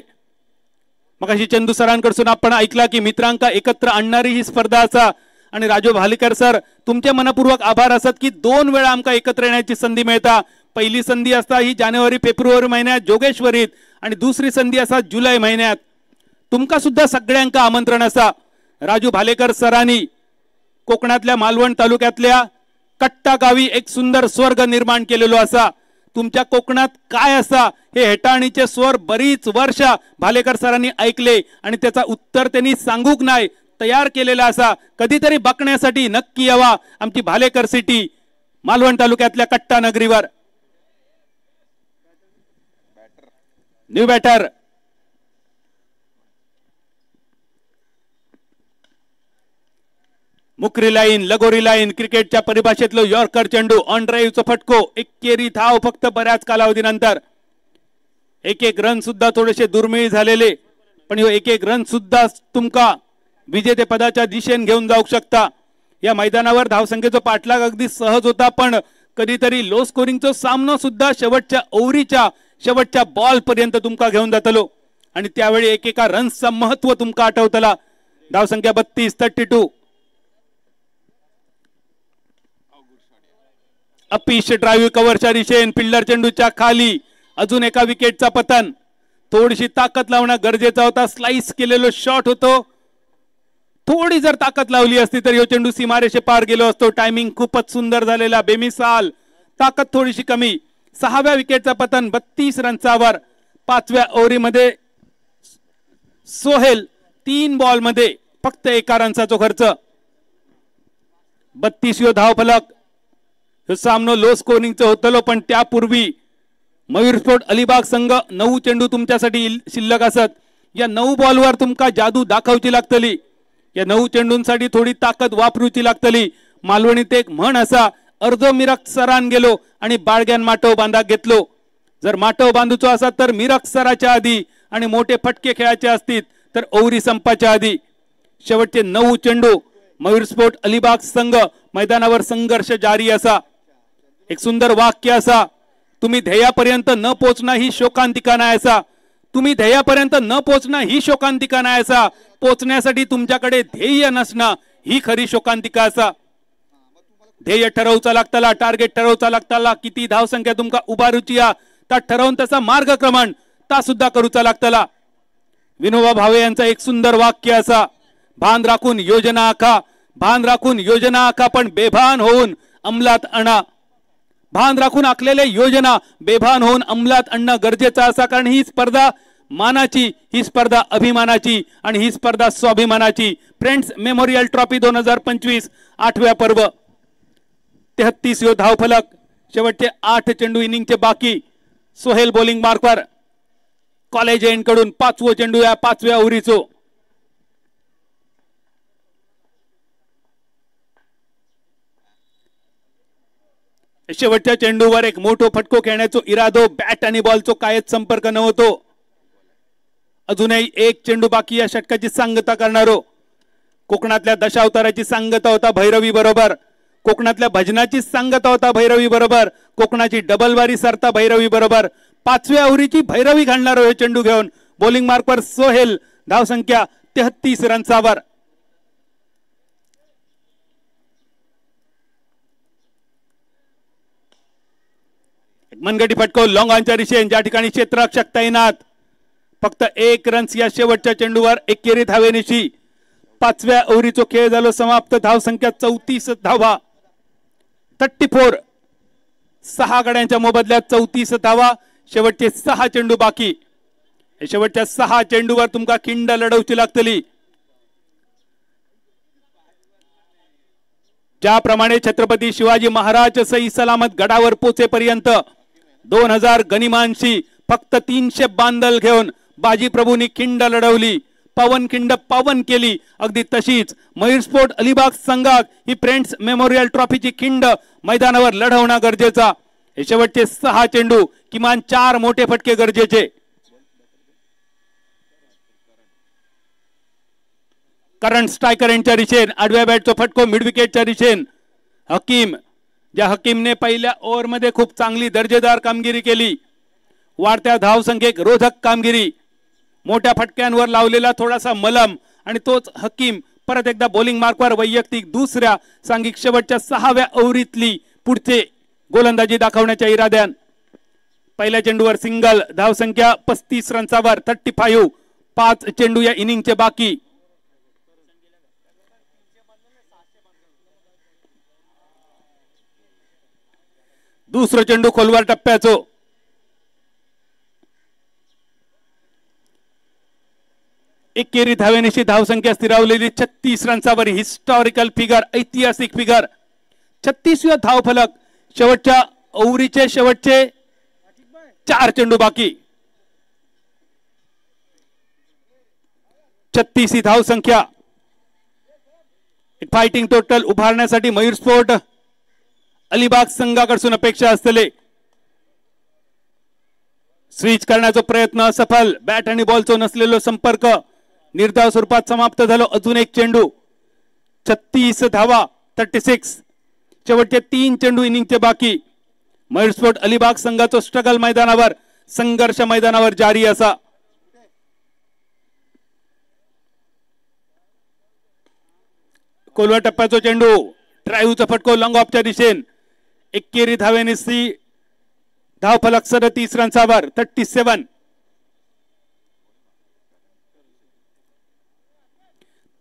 मगाशी चंदू सरांकडून आपण ऐकला की मित्रांका एकत्र आणणारी ही स्पर्धा असा आणि राजू भालेकर सर तुमचे मनपूर्वक आभार असत की 2 वेळा आमका एकत्र येण्याची संधी मिळता। पहिली संधी असता ही जानेवारी फेब्रुवारी महिन्यात जोगेश्वरीत आणि दुसरी संधी असा जुलै महिन्यात। तुमका सुद्धा सगळ्यांका आमंत्रण असा। राजू भालेकर सरांनी कोकणातल्या मालवण तालुक्यातल्या कट्टा गावी एक सुंदर स्वर्ग निर्माण केलेलो असा। तुमच्या कोकणात काय असा हे हेटाळणीचे स्वर बरीच वर्ष भालेकर सरांनी ऐकले आणि त्याचा उत्तर त्यांनी सांगूक नाही तयार केलेला असा। कधीतरी बघण्यासाठी नक्की यावा आमची भालेकर सिटी मालवण तालुक्यातल्या कट्टा नगरीवर। न्यू बॅटर मुकरी लाईन लगोरी लाईन क्रिकेटच्या परिभाषेतलो यॉर्कर चेंडू ऑन ड्राईव्हचा फटको, एकेरी धाव फक्त बऱ्याच कालावधीनंतर। एक रन सुद्धा थोडेसे दुर्मिळ झालेले, पण ह्यो एक रन सुद्धा तुमका विजेते पदाच्या दिशेने घेऊन जाऊ शकता। या मैदानावर धावसंख्येचा पाठलाग अगदी सहज होता, पण कधीतरी लो स्कोरिंगचा सामना सुद्धा शेवटच्या ओव्हरीच्या शेवटच्या बॉल पर्यंत तुमका घेऊन जातलो आणि त्यावेळी एकेका रन्सचा महत्व तुमका आठवतला। धावसंख्या 32 32। अपिश ड्राईव्ह कव्हरच्या दिशेने फिल्डर चेंडूच्या खाली अजून एका विकेटचा पतन। थोडीशी ताकद लावणं गरजेचा होता। स्लाइस केलेलो शॉट होतो, थोडी जर ताकद लावली असती तर ह्यो चेंडू सीमारेषे पार गेलो असतो। टायमिंग खूपच सुंदर झालेला, बेमिसाल, ताकद थोडीशी कमी। 6व्या विकेटचा पतन 32 रन्सावर। 5व्या ओव्हरीमध्ये सोहेल 3 बॉल मध्ये फक्त 1 रनचा खर्च। 32 धाव फलक। हे सामनो लो स्कोरिंगचं होतलो, पण त्यापूर्वी मयूर स्पोर्ट अलिबाग संघ 9 चेंडू तुमच्यासाठी शिल्लक असत। या 9 बॉलवर तुमका जादू दाखवची लागतली। या 9 चेंडूंसाठी थोडी ताकद वापरूची लागतली। मालवणीत एक म्हण असा, अर्धो मिरक सरान गेलो आणि बाळग्यान माटव बांधा घेतलो। जर माटव बांधूचो असा तर मिरक सराच्या आधी आणि मोठे फटके खेळायचे असतील तर ओव्हरी संपाच्या आधी। शेवटचे 9 चेंडू मयूर स्पोर्ट अलिबाग संघ मैदानावर संघर्ष जारी असा। एक सुंदर वाक्य असा, तुम्ही ध्येयापर्यंत न पोहोचणं ही शोकांतिका नाही असा। तुम्ही ध्येयापर्यंत न पोहोचणं ही शोकांतिका नाही असा, पोहोचण्यासाठी तुमच्याकडे ध्येय नसणं ही खरी शोकांतिका असा। ध्येय ठरवचा लागताला, टार्गेट ठरवचा लागताला, किती धावसंख्या तुमका उभारूची ता ठरवून तसा मार्गक्रमण ता सुद्धा करूचा लागताला। विनोबा भावे यांचा एक सुंदर वाक्य असा, भान राखून योजना आखा, भान राखून योजना आखा, पण बेभान होऊन अंमलात आणा। भान राखून आखलेल्या योजना बेभान होऊन अंमलात आणणं गरजेचं असा, कारण ही स्पर्धा मानाची, ही स्पर्धा अभिमानाची आणि ही स्पर्धा स्वाभिमानाची. फ्रेंड्स मेमोरियल ट्रॉफी 2025 8व्या पर्व 33 धावफलक. शेवटचे 8 चेंडू इनिंगचे बाकी. सोहेल बॉलिंग मार्कवर. कॉलेज एंड कडून 5वं चेंडू या 5व्या ओव्हरीचो. शेवटच्या चेंडूवर एक मोठो फटको खेळण्याचा इरादो. बॅट आणि बॉलचो कायच संपर्क नव्हतो. अजूनही एक चेंडू बाकी. या षटकाची सांगता करणारो कोकणातल्या दशावताराची सांगता होता भैरवी बरोबर. कोकणातल्या भजनाची सांगता होता भैरवी बरोबर. कोकणाची डबलवारी सरता भैरवी बरोबर. 5व्या ओव्हरीची भैरवी घालणारो हे चेंडू घेऊन बॉलिंग मार्कवर सोहेल. धावसंख्या 33 रन्सावर. मनगटी फटको लॉंग ऑनच्या दिशेने. ज्या ठिकाणी क्षेत्ररक्षक तैनात. फक्त 1 रन्स या शेवटच्या चेंडूवर एकेरी धावेनिशी. 5व्या ओव्हरीचो खेळ झालो समाप्त. धावसंख्या 34 धावा. 34. 6 गड्यांच्या मोबदल्यात 34 धावा. शेवटचे 6 चेंडू बाकी. शेवटच्या 6 चेंडूवर तुमका खिंड लढवची लागतली. ज्याप्रमाणे छत्रपती शिवाजी महाराज सही सलामत गडावर पोचेपर्यंत 2000 गनिमांशी फक्त 300 बांदल घेऊन बाजी प्रभूंनी खिंड लढवली. पवन खिंड पावन केली. अगदी तशीच मयूर स्पोर्ट अलिबाग संघात ही फ्रेंड्स मेमोरियल ट्रॉफीची खिंड मैदानावर लढवणं गरजेचा. हे शेवटचे 6 चेंडू. किमान 4 मोठे फटके गरजेचे. करंट स्ट्रायकर यांच्या दिशेने आडव्या बॅटचा फटको मिड विकेटच्या दिशेने. हकीम. ज्या हकीमने पहिल्या ओव्हरमध्ये खूप चांगली दर्जेदार कामगिरी केली. वाढत्या धावसंख्येक रोधक कामगिरी. मोठ्या फटक्यांवर लावलेला थोडासा मलम आणि तोच हकीम परत एकदा बॉलिंग मार्कवर वैयक्तिक दुसऱ्या सांघिक शेवटच्या 6व्या ओव्हरीतली पुढचे गोलंदाजी दाखवण्याच्या इराद्यान. पहिल्या चेंडूवर सिंगल. धावसंख्या 35 रन्सावर. 35. 5 चेंडू या इनिंगचे बाकी. दुसरं चेंडू खोलवर टप्प्याचो. एकेरी धावेनिशी धावसंख्या स्थिरावलेली 36 रन्सावर. Historical figure. ऐतिहासिक फिगर. 36व्या धावफलक. शेवटच्या ओव्हरीचे शेवटचे 4 चेंडू बाकी. 36 ही धावसंख्या. एक फायटिंग टोटल उभारण्यासाठी मयूर स्पोर्ट अलिबाग संघाकडून अपेक्षा असलेले. स्विच करण्याचा प्रयत्न असफल. बॅट आणि बॉलचो नसलेलो संपर्क निर्धाव स्वरूपात समाप्त झालो. अजून एक चेंडू. 36 धावा. 36. शेवटचे 3 चेंडू इनिंगचे बाकी. मयूर स्पोर्ट अलिबाग संघाचा स्ट्रगल मैदानावर, संघर्ष मैदानावर जारी असा. कोलवा टप्प्याचा चेंडू. ड्राईव्हचा फटको लॉंग ऑफच्या दिशेने. एकेरी धावेनिशी धावफलक 37 रन्सावर. 37.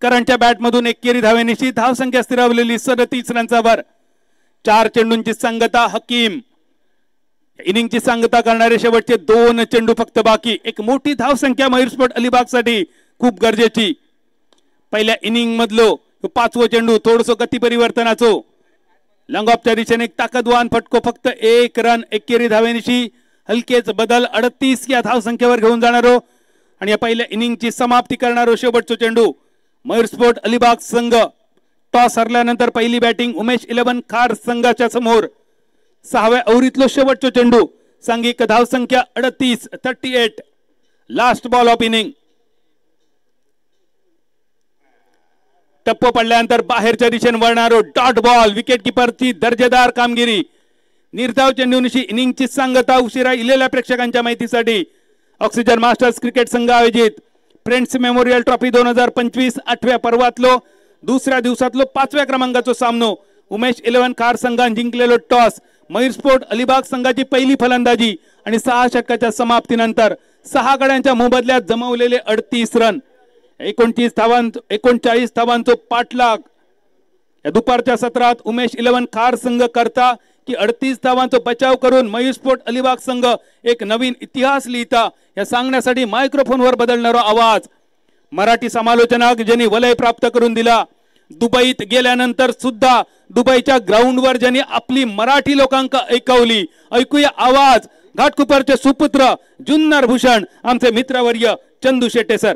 करंटच्या बॅटमधून एकेरी धावेनिशी धावसंख्या स्थिरावलेली 37 रन्सावर. 4 चेंडूंची सांगता. हकीम. इनिंगची सांगता करणारे शेवटचे 2 चेंडू फक्त बाकी. एक मोठी धावसंख्या मयूर स्पोर्ट अलिबाग साठी खूप गरजेची. पहिल्या इनिंग मधलो 5वं चेंडू थोडस गती परिवर्तनाचो. लॉंग ऑफच्या दिशेने एक ताकदवान फटको. फक्त 1 रन. एकेरी धावेनिशी हलकेच बदल. 38 या धावसंख्येवर घेऊन जाणारो आणि या पहिल्या इनिंगची समाप्ती करणारो शेवटचा चेंडू. मयूर स्पोर्ट अलिबाग संघ टॉस हरल्यानंतर पहिली बॅटिंग उमेश 11 खार संघाच्या समोर. 6व्या ओव्हरीतलो शेवटचा चेंडू. सांघिक धावसंख्या 38. 38. Last ball of inning. टप्प पडल्यानंतर बाहेरच्या दिशेने वळणारो डॉट बॉल. विकेट किपरची दर्जेदार कामगिरी. निर्धाव चेंडूनिशी इनिंगची सांगता. उशिरा इलेल्या प्रेक्षकांच्या माहितीसाठी ऑक्सिजन मास्टर्स क्रिकेट संघ आयोजित फ्रेंड्स मेमोरियल ट्रॉफी 2025 8व्या पर्वातलो दुसऱ्या दिवसातलो 5व्या क्रमांकाचा सामनो. उमेश 11 खार संघाने जिंकलेलो टॉस. मयूर स्पोर्ट अलिबाग संघाची पहिली फलंदाजी आणि 6 षटकाच्या समाप्तीनंतर 6 गड्यांच्या मोबदल्यात जमवलेले 38 रन. 39 धावांचो पाठलाग या दुपारच्या सत्रात उमेश 11 खार संघ करता की 38 धावांचा बचाव करून मयूर स्पोर्ट अलिबाग संघ एक नवीन इतिहास लिहिता या सांगण्यासाठी मायक्रोफोनवर बदलणारा आवाज मराठी समालोचनाक ज्यांनी वलय प्राप्त करून दिला. दुबईत गेल्यानंतर सुद्धा दुबईच्या ग्राउंडवर ज्यांनी आपली मराठी लोकांक ऐकवली. ऐकूया आवाज घाटकोपरचे सुपुत्र जुन्नर भूषण आमचे मित्रवर्य चंदू शेट्टे सर.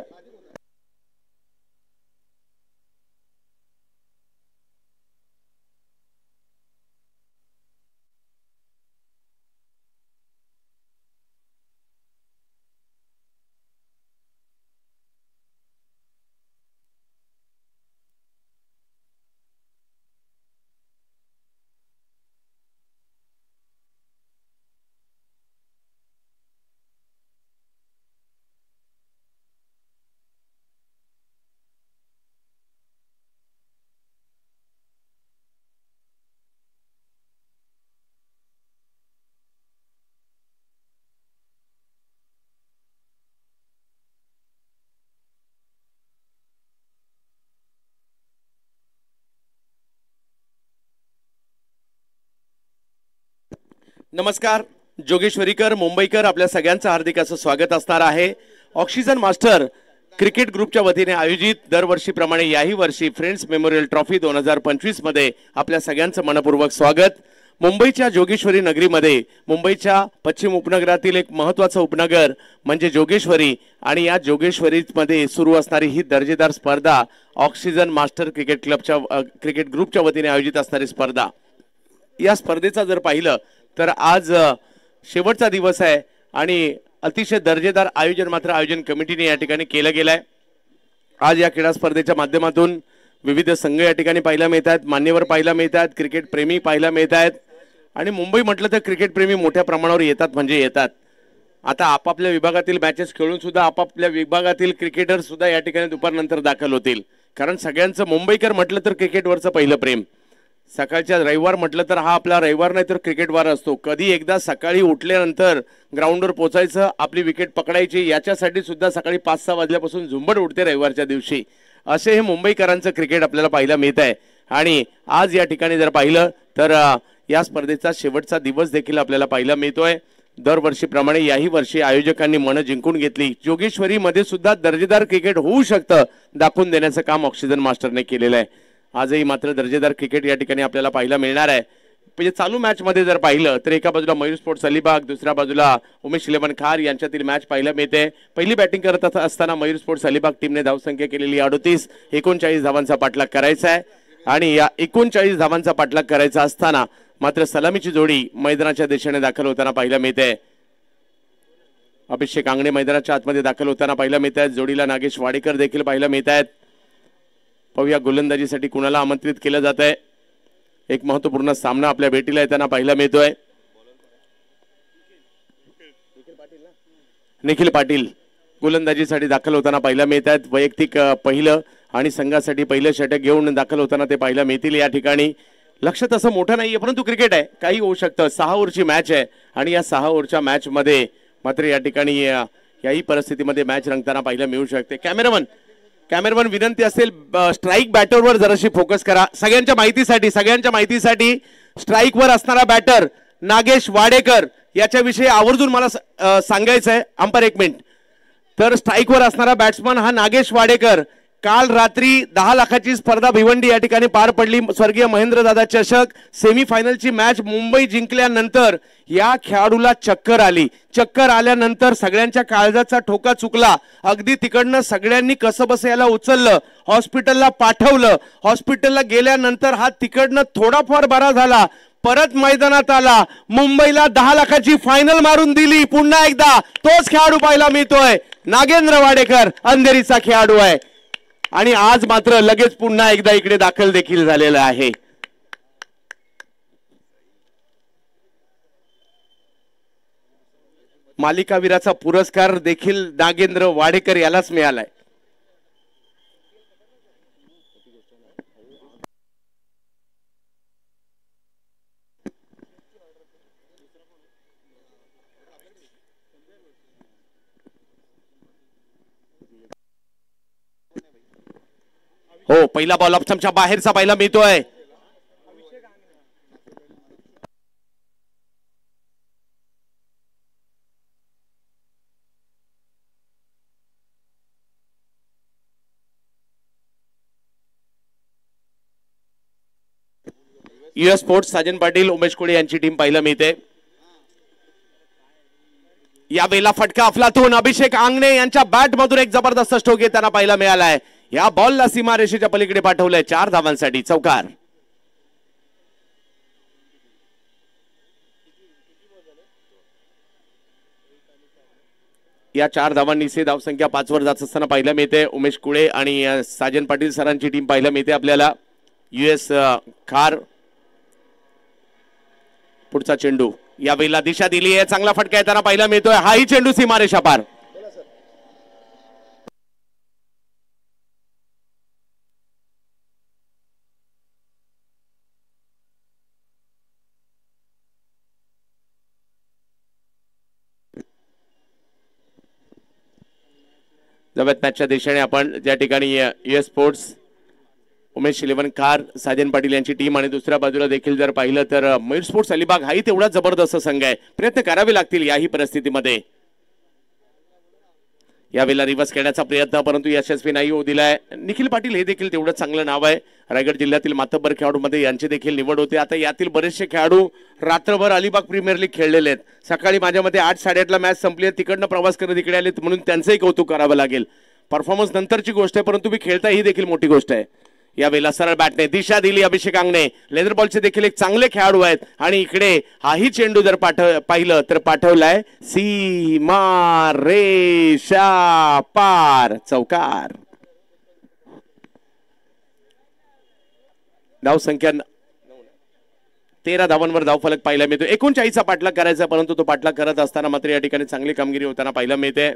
नमस्कार. जोगेश्वरीकर मुंबईकर आपल्या सगळ्यांचं हार्दिक असं स्वागत असणार आहे. ऑक्सिजन मास्टर क्रिकेट ग्रुपच्या वतीने आयोजित दरवर्षीप्रमाणे याही वर्षी फ्रेंड्स मेमोरियल ट्रॉफी 2025 मध्ये आपल्या सगळ्यांचं मनपूर्वक स्वागत. मुंबईच्या जोगेश्वरी नगरीमध्ये मुंबईच्या पश्चिम उपनगरातील एक महत्त्वाचं उपनगर म्हणजे जोगेश्वरी आणि या जोगेश्वरीमध्ये सुरू असणारी ही दर्जेदार स्पर्धा ऑक्सिजन मास्टर क्रिकेट क्रिकेट ग्रुपच्या वतीने आयोजित असणारी स्पर्धा. या स्पर्धेचा जर पाहिलं तर आज शेवटचा दिवस आहे आणि अतिशय दर्जेदार आयोजन कमिटीने या ठिकाणी केलं गेलंय. आज या क्रीडा स्पर्धेच्या माध्यमातून विविध संघ या ठिकाणी पाहायला मिळत आहेत, मान्यवर पाहायला मिळत आहेत, क्रिकेट प्रेमी पाहायला मिळत आहेत आणि मुंबई म्हटलं तर क्रिकेट प्रेमी मोठ्या प्रमाणावर येतात म्हणजे येतात. आता आपापल्या विभागातील मॅचेस खेळून सुद्धा आपापल्या विभागातील क्रिकेटर सुद्धा या ठिकाणी दुपारनंतर दाखल होतील. कारण सगळ्यांचं मुंबईकर म्हटलं तर क्रिकेटवरचं पहिलं प्रेम. सकाळच्या रविवार म्हटलं तर हा आपला रविवार नाही तर क्रिकेट वार असतो. कधी एकदा सकाळी उठल्यानंतर ग्राउंडवर पोचायचं, आपली विकेट पकडायची, याच्यासाठी सुद्धा सकाळी 5-6 वाजल्यापासून झुंबड उठते रविवारच्या दिवशी. असे हे मुंबईकरांचं क्रिकेट आपल्याला पाहायला मिळत आहे. आणि आज या ठिकाणी जर पाहिलं तर या स्पर्धेचा शेवटचा दिवस देखील आपल्याला पाहायला मिळतोय. दरवर्षीप्रमाणे याही वर्षी आयोजकांनी मनं जिंकून घेतली. जोगेश्वरीमध्ये सुद्धा दर्जेदार क्रिकेट होऊ शकतं दाखवून देण्याचं काम ऑक्सिजन मास्टरने केलेलं आहे. आजही मात्र दर्जेदार क्रिकेट या ठिकाणी आपल्याला पाहायला मिळणार आहे. म्हणजे चालू मॅच मध्ये जर पाहिलं तर एका बाजूला मयूर स्पोर्ट्स अलिबाग, दुसऱ्या बाजूला उमेश 11 खार यांच्यातील मॅच पाहायला मिळते. पहिली बॅटिंग करत असताना मयूर स्पोर्ट्स अलिबाग टीमने धावसंख्या केलेली 38, 39 धावांचा पाठलाग करायचा आहे आणि या 39 धावांचा पाठलाग करायचा असताना मात्र सलामीची जोडी मैदानाच्या दिशेने दाखल होताना पाहायला मिळते. अभिषेक आंगणे मैदानाच्या आतमध्ये दाखल होताना पाहायला मिळत आहेत. जोडीला नागेश वाडेकर देखील पाहायला मिळत आहेत. पाहूया गोलंदाजीसाठी कुणाला आमंत्रित केलं जात आहे. एक महत्त्वपूर्ण सामना आपल्या भेटीला येताना पाहायला मिळतोय. निखिल पाटील गोलंदाजीसाठी दाखल होताना पाहायला मिळत आहेत. वैयक्तिक पहिलं आणि संघासाठी पहिलं षटक घेऊन दाखल होताना ते पाहायला मिळतील. या ठिकाणी लक्ष तसं मोठं नाहीये परंतु क्रिकेट आहे, काही होऊ शकतं. 6 ओव्हरची मॅच आहे आणि या 6 ओव्हरच्या मॅच मध्ये मात्र या ठिकाणी याही परिस्थितीमध्ये मॅच रंगताना पाहायला मिळू शकते. कॅमेरामन विनंती असेल स्ट्राईक बॅटरवर जराशी फोकस करा. सगळ्यांच्या माहितीसाठी स्ट्राईकवर असणारा बॅटर नागेश वाडेकर याच्याविषयी आवर्जून मला सांगायचं आहे. अंपायर एक मिनिट. तर स्ट्राईकवर असणारा बॅट्समन हा नागेश वाडेकर. काल रात्री 10 लाखाची स्पर्धा भिवंडी या ठिकाणी पार पडली. स्वर्गीय महेंद्रदादा चषक सेमीफायनलची मॅच मुंबई जिंकल्यानंतर या खेळाडूला चक्कर आली. चक्कर आल्यानंतर सगळ्यांच्या काळजाचा ठोका चुकला. अगदी तिकडनं सगळ्यांनी कसंबसं याला उचललं, हॉस्पिटलला पाठवलं. हॉस्पिटलला गेल्यानंतर हा तिकडनं थोडाफार बरा झाला, परत मैदानात आला. मुंबईला 10 लाखाची फायनल मारून दिली. पुन्हा एकदा तोच खेळाडू पाहायला मिळतोय. नागेंद्र वाडेकर अंधेरीचा खेळाडू आहे आणि आज मात्र लगेच पुन्हा एकदा इकडे दाखल देखील झालेला आहे. मालिकावीराचा पुरस्कार देखील नागेंद्र वाडेकर यालाच मिळालाय. हो, पहिला बॉल ऑप्शनच्या बाहेरचा पाहायला मिळतोय. US स्पोर्ट्स साजन पाटील उमेश कोळे यांची टीम पाहायला मिळते. यावेळेला फटका अफलातून अभिषेक आंगणे यांच्या बॅट मधून एक जबरदस्त स्ट्रोक येताना पाहायला मिळालाय. या बॉलला सीमारेषेच्या पलीकडे पाठवलंय 4 धावांसाठी चौकार. या 4 धावांनी से धावसंख्या 5 वर जात असताना पाहायला मिळते. उमेश कुळे आणि साजन पाटील सरांची टीम पाहायला मिळते आपल्याला. US खार पुढचा चेंडू यावेळेला दिशा दिली आहे. चांगला फटका येताना पाहायला मिळतोय. हाही चेंडू सीमारेषा पार. जवळ मॅचच्या दिशेने आपण ज्या ठिकाणी US स्पोर्ट्स उमेश 11 खार साजन पाटील यांची टीम आणि दुसऱ्या बाजूला देखील जर पाहिलं तर मयूर स्पोर्ट्स अलिबाग हाही तेवढा जबरदस्त संघ आहे. प्रयत्न करावे लागतील याही परिस्थितीमध्ये. यावेळेला रिव्हर्स खेळण्याचा प्रयत्न परंतु यशस्वी नाही होऊ दिलाय. निखिल पाटील हे देखील तेवढंच चांगलं नाव आहे. रायगड जिल्ह्यातील मातब्बर खेळाडूमध्ये यांची देखील निवड होते. आता यातील बरेचसे खेळाडू रात्रभर अलिबाग प्रीमियर लीग खेळलेले आहेत. सकाळी माझ्या मते 8-8:30ला मॅच संपली आहे. तिकडनं प्रवास करत इकडे आलेत म्हणून त्यांचंही कौतुक करावं लागेल. परफॉर्मन्स नंतरची गोष्ट आहे परंतु मी खेळता ही देखील मोठी गोष्ट आहे. यावेळेला सरळ बॅटने दिशा दिली अभिषेक आंगणे. लेदर बॉलचे देखील एक चांगले खेळाडू आहेत आणि इकडे हाही चेंडू जर पाहिलं तर पाठवलाय सीमा रेषा पार चौकार. धाव संख्या 13 धावांवर धावफलक पाहायला मिळतो. 39चा पाठलाग करायचा परंतु तो पाठलाग करत असताना मात्र या ठिकाणी चांगली कामगिरी होताना पाहायला मिळते.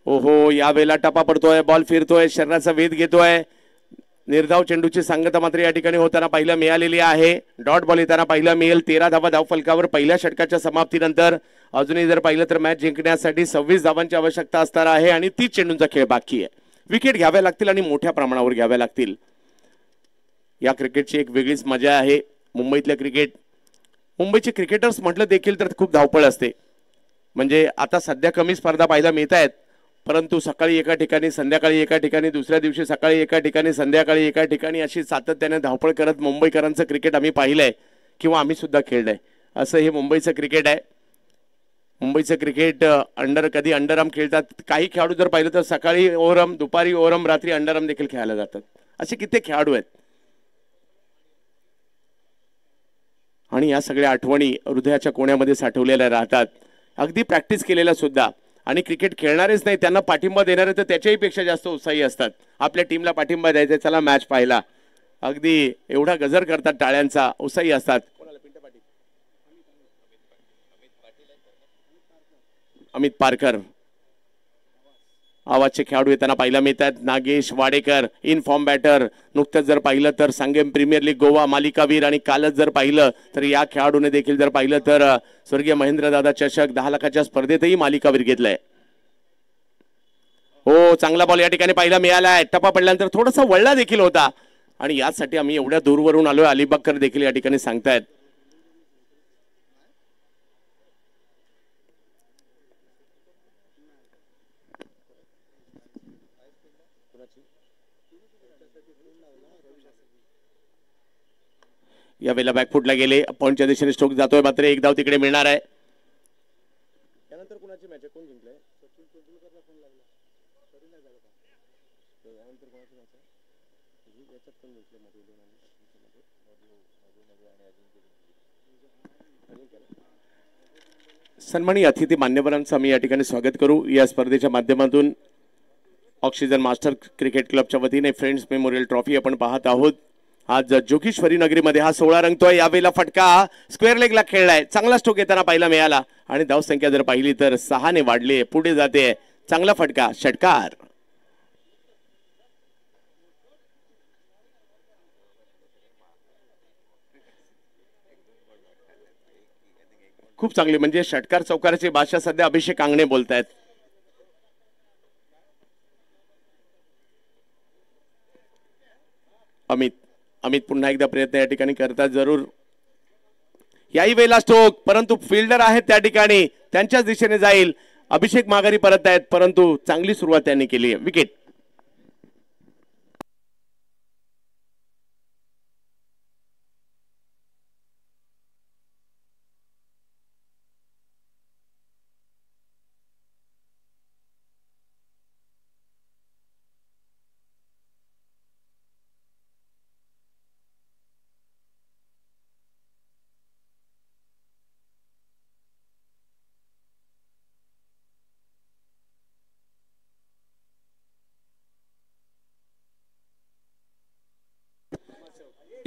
ओहो यावेळेला टपा पडतोय. बॉल फिरतोय. शरीराचा वेध घेतोय. निर्धाव चेंडूची सांगता मात्र या ठिकाणी होताना पाहायला मिळालेली आहे. डॉट बॉल येताना पाहायला मिळेल. 13 धावा धावफलकावर पहिल्या षटकाच्या समाप्तीनंतर. अजूनही जर पाहिलं तर मॅच जिंकण्यासाठी 26 धावांची आवश्यकता असणार आहे आणि 30 चेंडूंचा खेळ बाकी आहे. विकेट घ्याव्या लागतील आणि मोठ्या प्रमाणावर घ्याव्या लागतील. या क्रिकेटची एक वेगळीच मजा आहे. मुंबईतल्या मुंबईचे क्रिकेटर्स म्हटलं देखील तर खूप धावपळ असते. म्हणजे आता सध्या कमी स्पर्धा पाहायला मिळत आहेत परंतु सकाळी एका ठिकाणी संध्याकाळी एका ठिकाणी दुसऱ्या दिवशी सकाळी एका ठिकाणी संध्याकाळी एका ठिकाणी अशी सातत्याने धावपळ करत मुंबईकरांचं क्रिकेट आम्ही पाहिलंय किंवा आम्ही सुद्धा खेळलंय. असं हे मुंबईचं क्रिकेट आहे. मुंबईचं क्रिकेट कधी अंडरआर्म खेळतात. काही खेळाडू जर पाहिलं तर सकाळी ओव्हरआर्म दुपारी ओव्हरआर्म रात्री अंडरआर्म देखील खेळायला जातात. असे कित्येक खेळाडू आहेत आणि या सगळ्या आठवणी हृदयाच्या कोण्यामध्ये साठवलेल्या राहतात. अगदी प्रॅक्टिस केलेल्या सुद्धा. आणि क्रिकेट खेळणारेच नाही त्यांना पाठिंबा देणारे तर त्याच्याही पेक्षा जास्त उत्साही असतात. आपल्या टीमला पाठिंबा द्यायचा चला मॅच पाहिला अगदी एवढा गजर करतात टाळ्यांचा उत्साही असतात. अमित पारकर आवाजचे खेळाडू येताना पाहायला मिळतात. Nagesh Wadekar in form batter. नुकतंच जर पाहिलं तर सांगेम प्रीमियर लीग गोवा मालिकावीर आणि कालच जर पाहिलं तर या खेळाडूने देखील जर पाहिलं तर स्वर्गीय महेंद्रदादा चषक 10 लाखाच्या स्पर्धेतही मालिकावीर घेतलाय. हो चांगला बॉल या ठिकाणी पाहायला मिळालाय. टप्पा पडल्यानंतर थोडासा वळला देखील होता आणि यासाठी आम्ही एवढ्या दूरवरून आलोय अलिबागकर देखील या ठिकाणी सांगतायत. यावेळेला बॅकफुटला गेले. पॉइंटच्या दिशेने स्ट्रोक जातोय मात्र एक धाव तिकडे मिळणार आहे. त्यानंतर कुणाची मॅच आहे कोण जिंकलाय? सन्माननीय अतिथी मान्यवरांचं आम्ही या ठिकाणी स्वागत करू. या स्पर्धेच्या माध्यमातून ऑक्सिजन मास्टर क्रिकेट क्लबच्या वतीने फ्रेंड्स मेमोरियल ट्रॉफी आपण पाहत आहोत. आज जोगेश्वरी नगरीमध्ये हा 16 रंगतोय. यावेळेला फटका स्क्वेअर लेगला खेळलाय. चांगला स्ट्रोक येताना पाहायला मिळाला आणि धाव संख्या जर पाहिली तर 6 ने वाढली. पुढे जाते. चांगला फटका षटकार. खूप चांगली म्हणजे षटकार चौकाराची भाषा सध्या अभिषेक आंगणे बोलतायत. अमित पुन्हा एकदा प्रयत्न या ठिकाणी करतात जरूर. याही वेळेला स्ट्रोक परंतु फिल्डर आहेत त्या ठिकाणी त्यांच्याच दिशेने जाईल. अभिषेक माघारी परत आहेत परंतु चांगली सुरुवात त्यांनी केली आहे. विकेट.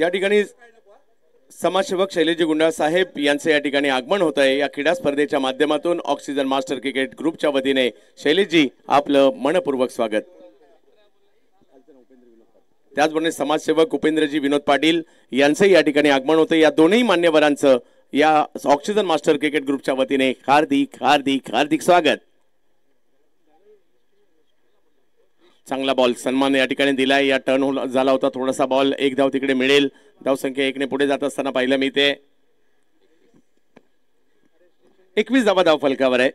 या ठिकाणी समाजसेवक शैलेजी गुंडाळ साहेब यांचं या ठिकाणी आगमन होत आहे। या क्रीडा स्पर्धेच्या माध्यमातून ऑक्सिजन मास्टर क्रिकेट ग्रुपच्या वतीने शैलेशजी आपलं मनपूर्वक स्वागत। त्याचबरोबर समाजसेवक उपेंद्रजी विनोद पाटील यांचंही या ठिकाणी आगमन होतं। या दोन्ही मान्यवरांचं या ऑक्सिजन मास्टर क्रिकेट ग्रुपच्या वतीने हार्दिक हार्दिक हार्दिक स्वागत। चांगला बॉल सन्मान या ठिकाणी दिलाय। या टर्न झाला होता थोडासा बॉल, एक धाव तिकडे मिळेल। धाव संख्या 1 ने पुढे जात असताना पाहायला मिळते। 21 धावा धाव फलकावर आहे।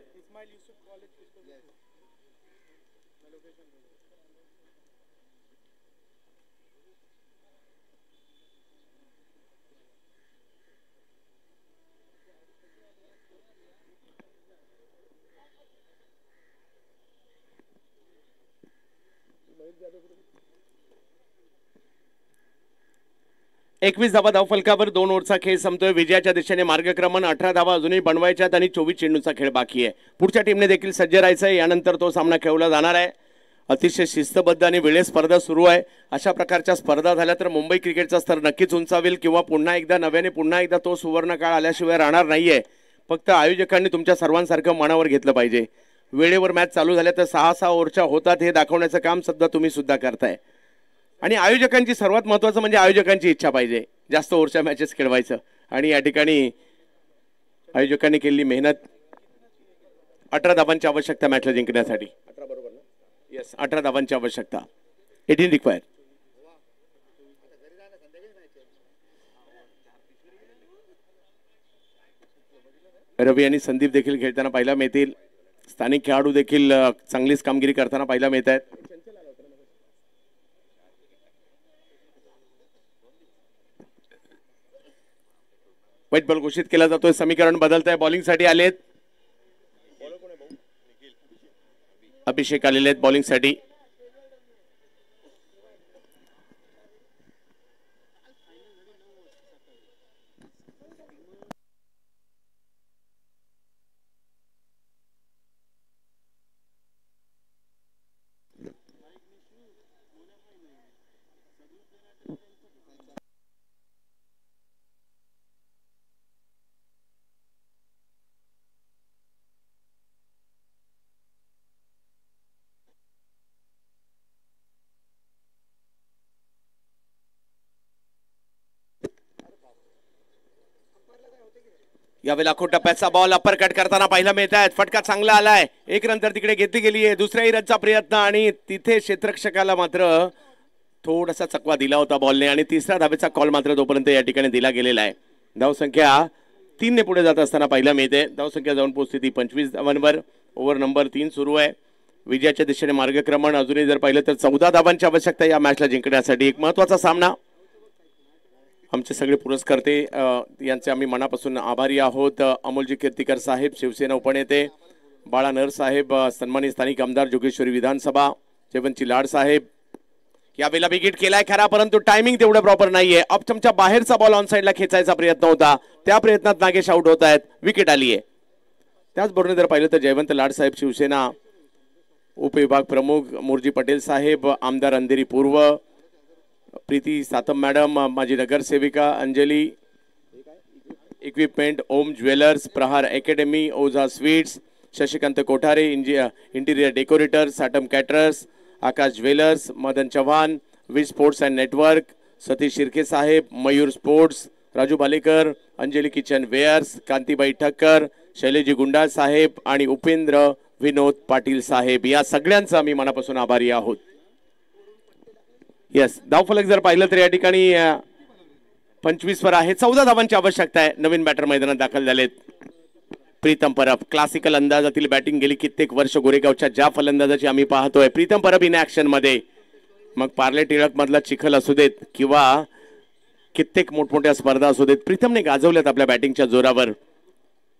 एकवीस धावा धाव फलकावर 2 ओव्हरचा खेळ संपतोय। विजयाच्या दिशेने मार्गक्रमण 18 धावा अजूनही बनवायच्यात आणि 24 चेंडूचा खेळ बाकी आहे। पुढच्या टीमने देखील सज्ज राहायचंय। यानंतर तो सामना खेळवला जाणार आहे। अतिशय शिस्तबद्ध आणि वेळेत स्पर्धा सुरू आहे। अशा प्रकारच्या स्पर्धा झाल्या तर मुंबई क्रिकेटचा स्तर नक्कीच उंचावेल किंवा पुन्हा एकदा नव्याने पुन्हा एकदा तो सुवर्ण काळ आल्याशिवाय राहणार नाहीये। फक्त आयोजकांनी तुमच्या सर्वांसारखं मनावर घेतलं पाहिजे। वेळेवर मॅच चालू झाल्या तर 6-6 ओव्हरच्या होतात हे दाखवण्याचं काम सध्या तुम्ही सुद्धा करताय। आणि आयोजकांची सर्वात महत्त्वाचं म्हणजे आयोजकांची इच्छा पाहिजे जास्त ओव्हरच्या मॅचेस खेळवायचं। आणि या ठिकाणी आयोजकांनी केलेली मेहनत 18 धावांची आवश्यकता मॅचला जिंकण्यासाठी। 18 बरोबर ना? येस, 18 धावांची आवश्यकता, 18 रिक्वायर। रवी आणि संदीप देखील खेळताना पाहायला मिळतील। स्थानिक खेळाडू देखील चांगलीच कामगिरी करताना पाहायला मिळत आहेत। वाईट बॉल घोषित केला जातोय। समीकरण बदलत आहे। बॉलिंग साठी आलेत अभिषेक आलेले आहेत बॉलिंग साठी। यावेळेला टप्प्याचा बॉल अपर कट करताना पाहायला मिळत आहेत। फटका चांगला आलाय। एक नंतर तिकडे घेतली गेली आहे। दुसऱ्याही रनचा प्रयत्न आणि तिथे क्षेत्ररक्षकाला मात्र थोडासा चकवा दिला होता बॉलने आणि तिसऱ्या धावेचा कॉल मात्र तोपर्यंत या ठिकाणी दिला गेलेला आहे। धाव संख्या 3 ने पुढे जात असताना पाहायला मिळते। धाव संख्या जाऊन पोहोचते 25 धावांवर। ओव्हर नंबर 3 सुरू आहे। विजयाच्या दिशेने मार्गक्रमण अजूनही जर पाहिलं तर 14 धावांची आवश्यकता या मॅचला जिंकण्यासाठी। एक महत्त्वाचा सामना। आमचे सगळे पुरस्कर्ते यांचे आम्ही मनापासून आभारी आहोत। अमोलजी कीर्तिकर साहेब शिवसेना उपनेते, बाळा नर साहेब सन्मानित स्थानिक आमदार जोगेश्वरी विधानसभा, जयवंतची लाड साहेब। यावेळेला विकेट केलाय खरा परंतु टायमिंग तेवढं प्रॉपर नाहीये। ऑफस्टंपच्या बाहेरचा बॉल ऑन साइडला खेचायचा प्रयत्न होता, त्या प्रयत्नात नागेश आउट होत आहेत। विकेट आली आहे। त्याचबरोबर जर पाहिलं तर जयवंत लाड साहेब शिवसेना उपविभाग प्रमुख, मुरजी पटेल साहेब आमदार अंधेरी पूर्व, प्रीती सातम मॅडम माजी नगरसेविका, Anjali equipment, Om jewellers, Prahar academy, Ojha sweets, Shashikant Kothare interior decorator, Satam caterers, Akash jewellers, Madan Chavan, Vij sports and network, Satish Shirke साहेब, Mayur sports, Raju Balekar, Anjali kitchen wares, Kantibai Thakkar, Shaileji Gundal साहेब आणि उपेंद्र विनोद पाटील साहेब, या सगळ्यांचा आम्ही मनापासून आभारी आहोत। यस, धावफलक जर पाहिलं तर या ठिकाणी 25 वर आहे। 14 धावांची आवश्यकता आहे। नवीन बॅटर मैदानात दाखल झालेत प्रीतम परब। क्लासिकल अंदाजातील बॅटिंग गेली कित्येक वर्ष गोरेगावच्या ज्या फलंदाजाची आम्ही पाहतोय, प्रीतम परब इन ऍक्शन मध्ये, मग पार्ले टिळक मधला चिखल असू देत किंवा कित्येक मोठमोठ्या स्पर्धा असू देत, प्रीतमने गाजवल्यात आपल्या बॅटिंगच्या जोरावर।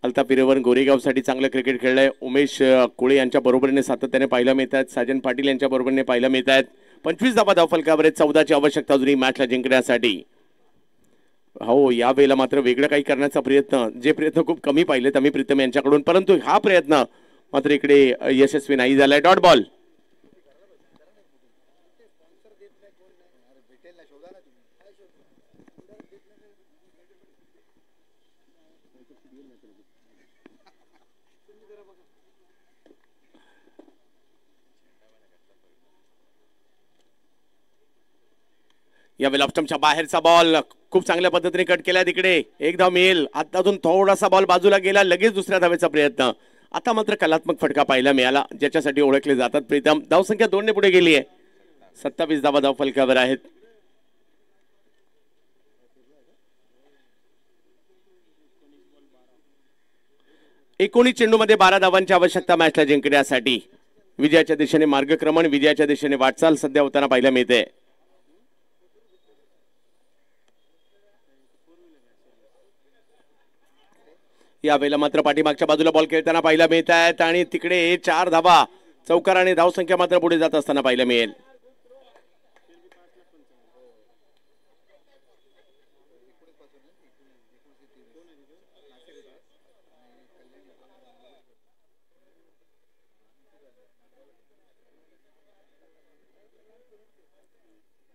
अल्ताफ इरेवन गोरेगावसाठी चांगलं क्रिकेट खेळलंय। उमेश कोळे यांच्या बरोबरीने सातत्याने पाहायला मिळतात। साजन पाटील यांच्या बरोबरीने पाहायला मिळतात। 25 धावा धावफलकावर आहेत। 14ची आवश्यकता अजूनही मॅचला जिंकण्यासाठी। हो, यावेळेला मात्र वेगळं काही करण्याचा प्रयत्न, जे प्रयत्न खूप कमी पाहिलेत आम्ही प्रीतम यांच्याकडून, परंतु हा प्रयत्न मात्र इकडे यशस्वी नाही झालाय। Dot ball. या वेलॉफ्टमच्या बाहेरचा बॉल खूप चांगल्या पद्धतीने कट केला तिकडे. एक धाव मिळेल. आतातून थोडासा बॉल बाजूला गेला. लगेच दुसऱ्या धावेचा प्रयत्न. आता मात्र कलात्मक फटका पाहायला मिळाला ज्याच्यासाठी ओळखले जातात प्रीतम. धावसंख्या 2 ने पुढे गेली आहे. 27 धावा धाव फलकावर आहेत. एकोणीस चेंडूमध्ये 12 धावांची आवश्यकता मॅचला जिंकण्यासाठी. विजयाच्या दिशेने मार्गक्रमण, विजयाच्या दिशेने वाटचाल सध्या होताना पाहायला मिळते. यावेळेला मात्र पाठीमागच्या बाजूला बॉल खेळताना पाहायला मिळत आहेत आणि तिकडे 4 धावा चौकार आणि धावसंख्या मात्र पुढे जात असताना पाहायला मिळेल.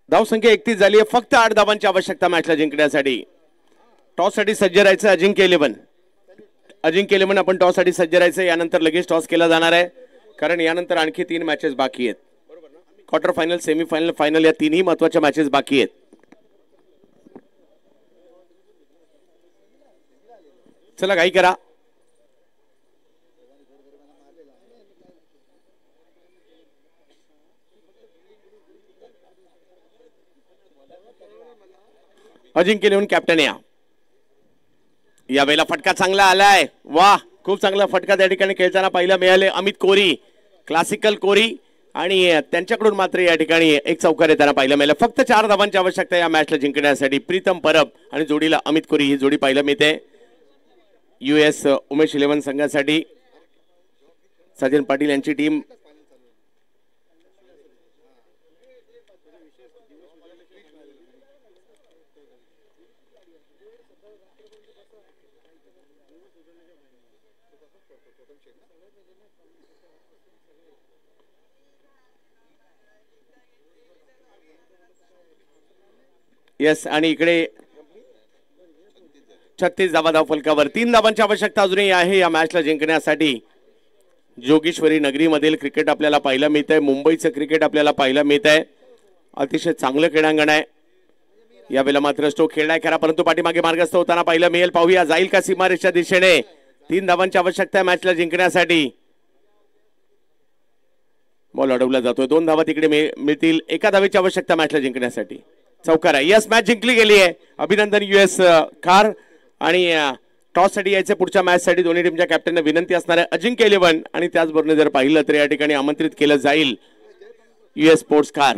धावसंख्या 31 झाली आहे. फक्त 8 धावांची आवश्यकता मॅचला जिंकण्यासाठी. टॉस साठी सज्ज राहायचं अजिंक्य 11. अजिंक्य 11 आपण टॉस साठी सज्ज राहायचं. यानंतर लगेच टॉस केला जाणार आहे कारण यानंतर आणखी 3 मॅचेस बाकी आहेत. क्वार्टर फायनल, सेमीफायनल, फायनल या 3ही महत्वाच्या मॅचेस बाकी आहेत. चला घाई करा. अजिंक्य 11 कॅप्टन या वेळेला फटका चांगला आलाय. वाह, खूप चांगला फटका त्या ठिकाणी खेळताना पाहायला मिळाले. अमित कोरी, क्लासिकल कोरी आणि त्यांच्याकडून मात्र या ठिकाणी एक चौकार येताना पाहायला मिळाला. फक्त 4 धावांची आवश्यकता या मॅचला जिंकण्यासाठी. प्रीतम परब आणि जोडीला अमित कोरी ही जोडी पाहायला मिळते. US उमेश 11 संघासाठी सजन पाटील यांची टीम. यस, आणि इकडे 36 धावा धाव फलकावर. 3 धावांची आवश्यकता अजूनही आहे या मॅचला जिंकण्यासाठी. जोगेश्वरी नगरीमधील क्रिकेट आपल्याला पाहायला मिळत आहे. मुंबईचं क्रिकेट आपल्याला पाहायला मिळत आहे. अतिशय चांगलं क्रीडांगण आहे. यावेळेला मात्र स्ट्रोक खेळलाय खरा परंतु पाठीमागे मार्गस्थ होताना पाहायला मिळेल. पाहूया जाईल का सीमारेषच्या दिशेने. 3 धावांची आवश्यकता आहे मॅचला जिंकण्यासाठी. बॉल अडवला जातोय. 2 धावा तिकडे मिळतील. 1 धावेची आवश्यकता मॅचला जिंकण्यासाठी. चौकार आहे. यस, मॅच जिंकली गेली आहे. अभिनंदन US कार. आणि टॉस साठी यायचे पुढच्या मॅच साठी दोन्ही टीमच्या कॅप्टनना विनंती असणार आहे. अजिंक्य 11 आणि त्याचबरोबर जर पाहिलं तर या ठिकाणी आमंत्रित केलं जाईल US स्पोर्ट्स कार.